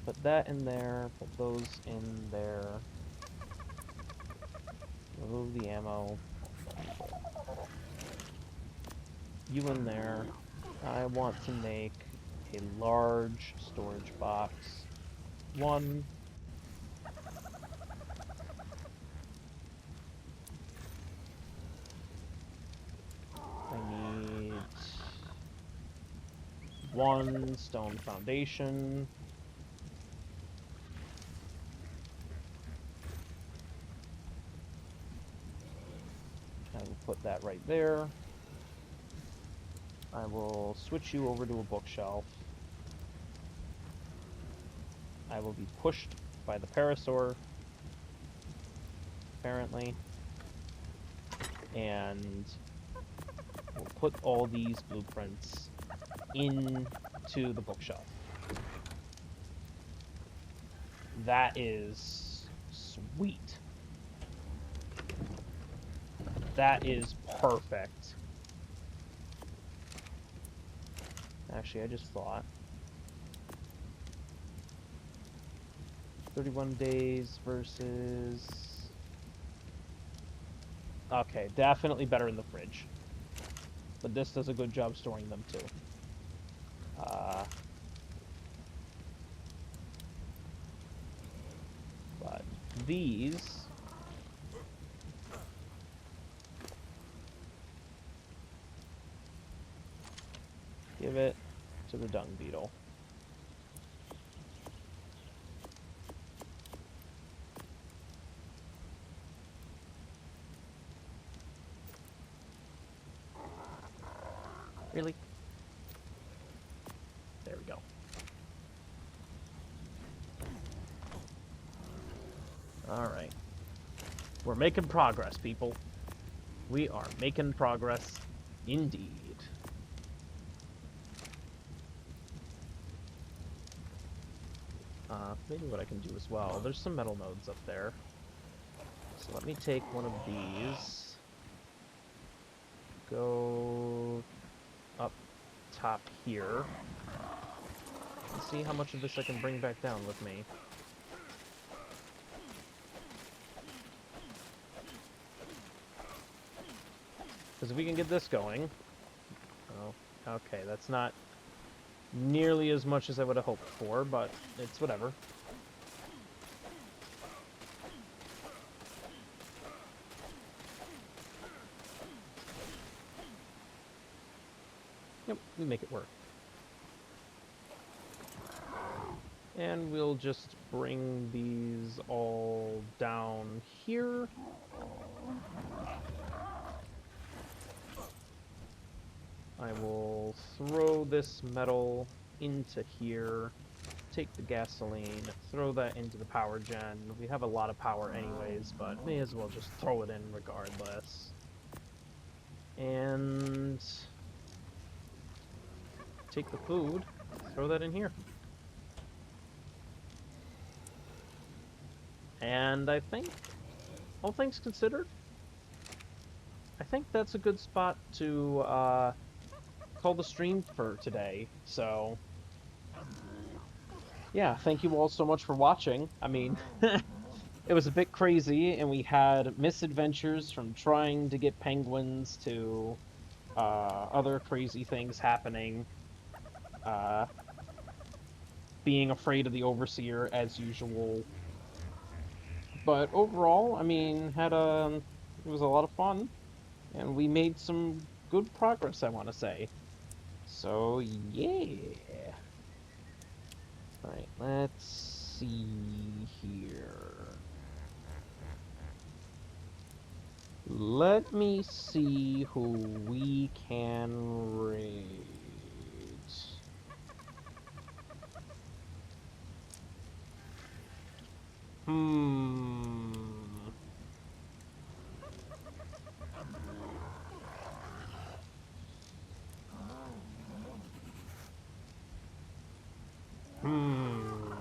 put that in there, put those in there. Remove the ammo. You in there. I want to make a large storage box. One. I need one stone foundation. I will put that right there. I will switch you over to a bookshelf. I will be pushed by the parasaur, apparently. And we'll put all these blueprints into the bookshelf. That is sweet. That is perfect. Actually, I just thought. 31 days versus... Okay, definitely better in the fridge. But this does a good job storing them, too. But these... Give it to the dung beetle. Really? There we go. Alright. We're making progress, people. We are making progress indeed. Maybe what I can do as well. There's some metal nodes up there. So let me take one of these. Go up top here. And see how much of this I can bring back down with me. Because if we can get this going... Oh, okay, that's not nearly as much as I would have hoped for, but it's whatever. Yep, we make it work. And we'll just bring these all down here. I will throw this metal into here, take the gasoline, throw that into the power gen. We have a lot of power anyways, but may as well just throw it in regardless. And take the food, throw that in here. And I think, all things considered, I think that's a good spot to call the stream for today. So, yeah, thank you all so much for watching. I mean, it was a bit crazy, and we had misadventures from trying to get penguins to other crazy things happening. Being afraid of the Overseer, as usual. But overall, I mean, it was a lot of fun, and we made some good progress, I want to say. So, yeah. Alright, let's see here. Let me see who we can raid. Hmm. Hmm.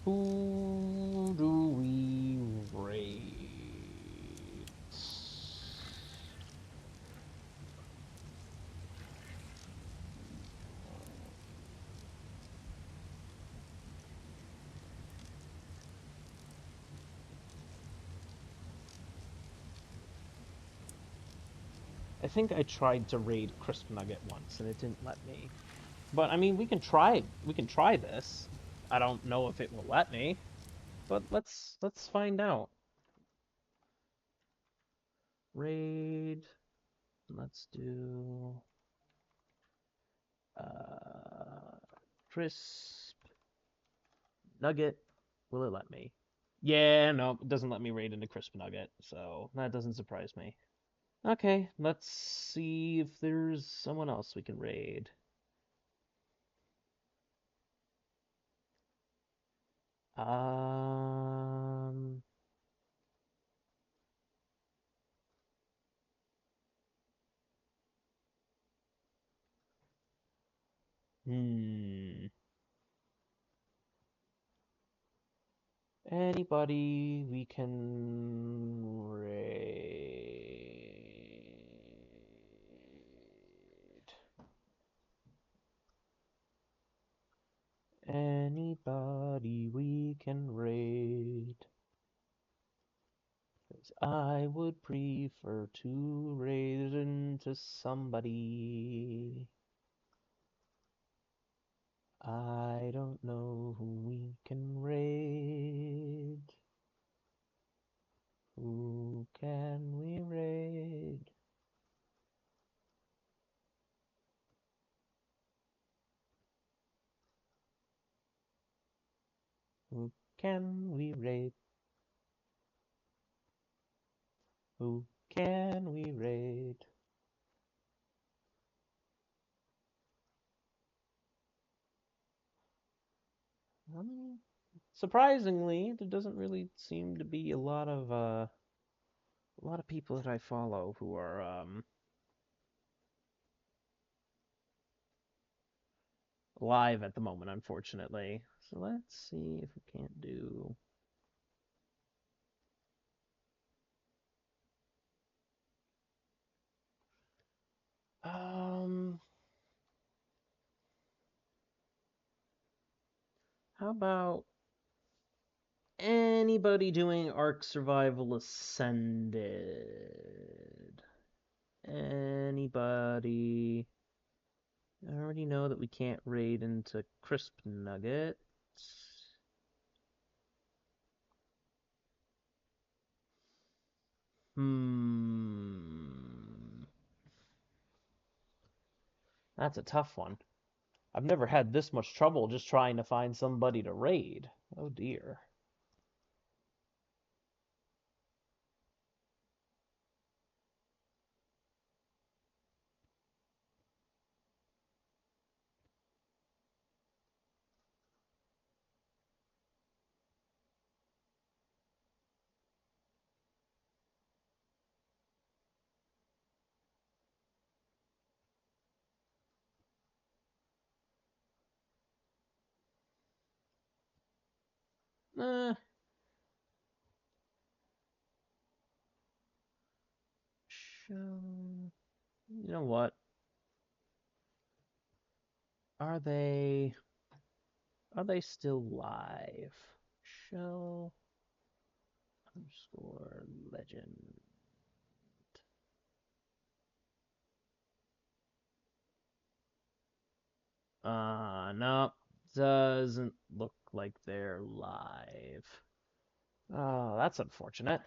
Who do we raid? I think I tried to raid Crisp Nugget once and it didn't let me. But I mean, we can try this. I don't know if it will let me, but let's find out. Raid. Let's do uh Crisp Nugget. Will it let me? Yeah, no, it doesn't let me raid into Crisp Nugget, so that doesn't surprise me. Okay, let's see if there's someone else we can raid. Um, hmm. Anybody we can raid? Anybody we can raid? 'Cause I would prefer to raid into somebody. I don't know who we can raid. Who can we raid? Who can we raid? Who can we raid? Surprisingly, there doesn't really seem to be a lot of people that I follow who are live at the moment, unfortunately. So let's see if we can't do. Um, how about anybody doing Ark Survival Ascended? Anybody? I already know that we can't raid into Crisp Nuggets. Hmm. That's a tough one. I've never had this much trouble just trying to find somebody to raid. Oh dear. Eh, show. You know what? Are they are they still live? Show underscore legend. No, doesn't look like they're live. Oh, that's unfortunate.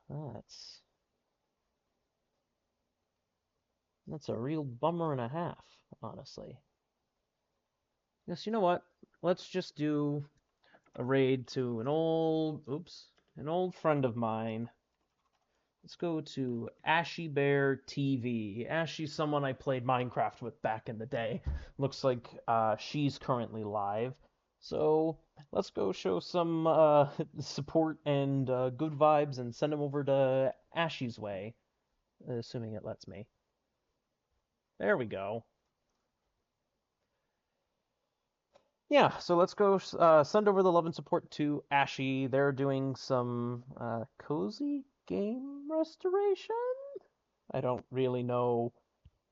That's That's a real bummer and a half, honestly. Yes, you know what? Let's just do a raid to an old friend of mine. Let's go to Ashy Bear TV. Ashy's someone I played Minecraft with back in the day. Looks like she's currently live. So let's go show some support and good vibes and send him over to Ashy's way, assuming it lets me. There we go. Yeah, so let's go send over the love and support to Ashy. They're doing some cozy game restoration. I don't really know.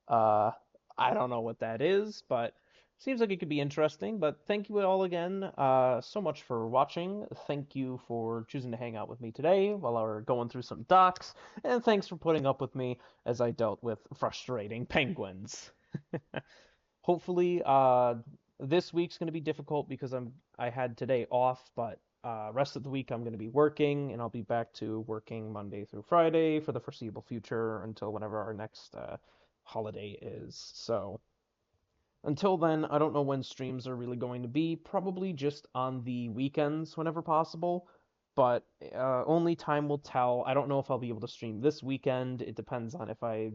Uh, I don't know what that is, but seems like it could be interesting. But thank you all again so much for watching. Thank you for choosing to hang out with me today while we're going through some docs, and thanks for putting up with me as I dealt with frustrating penguins. Hopefully, this week's going to be difficult because I had today off, but rest of the week I'm going to be working, and I'll be back to working Monday through Friday for the foreseeable future until whenever our next holiday is. So until then, I don't know when streams are really going to be. Probably just on the weekends whenever possible, but only time will tell. I don't know if I'll be able to stream this weekend. It depends on if I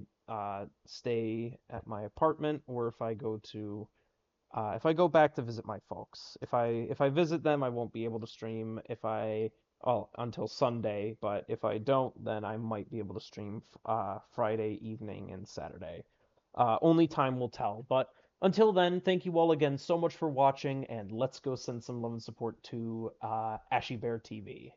stay at my apartment or if I go back to visit my folks. If I visit them, I won't be able to stream until Sunday, but if I don't, then I might be able to stream Friday evening and Saturday. Only time will tell. But until then, thank you all again so much for watching, and let's go send some love and support to Ashy Bear TV.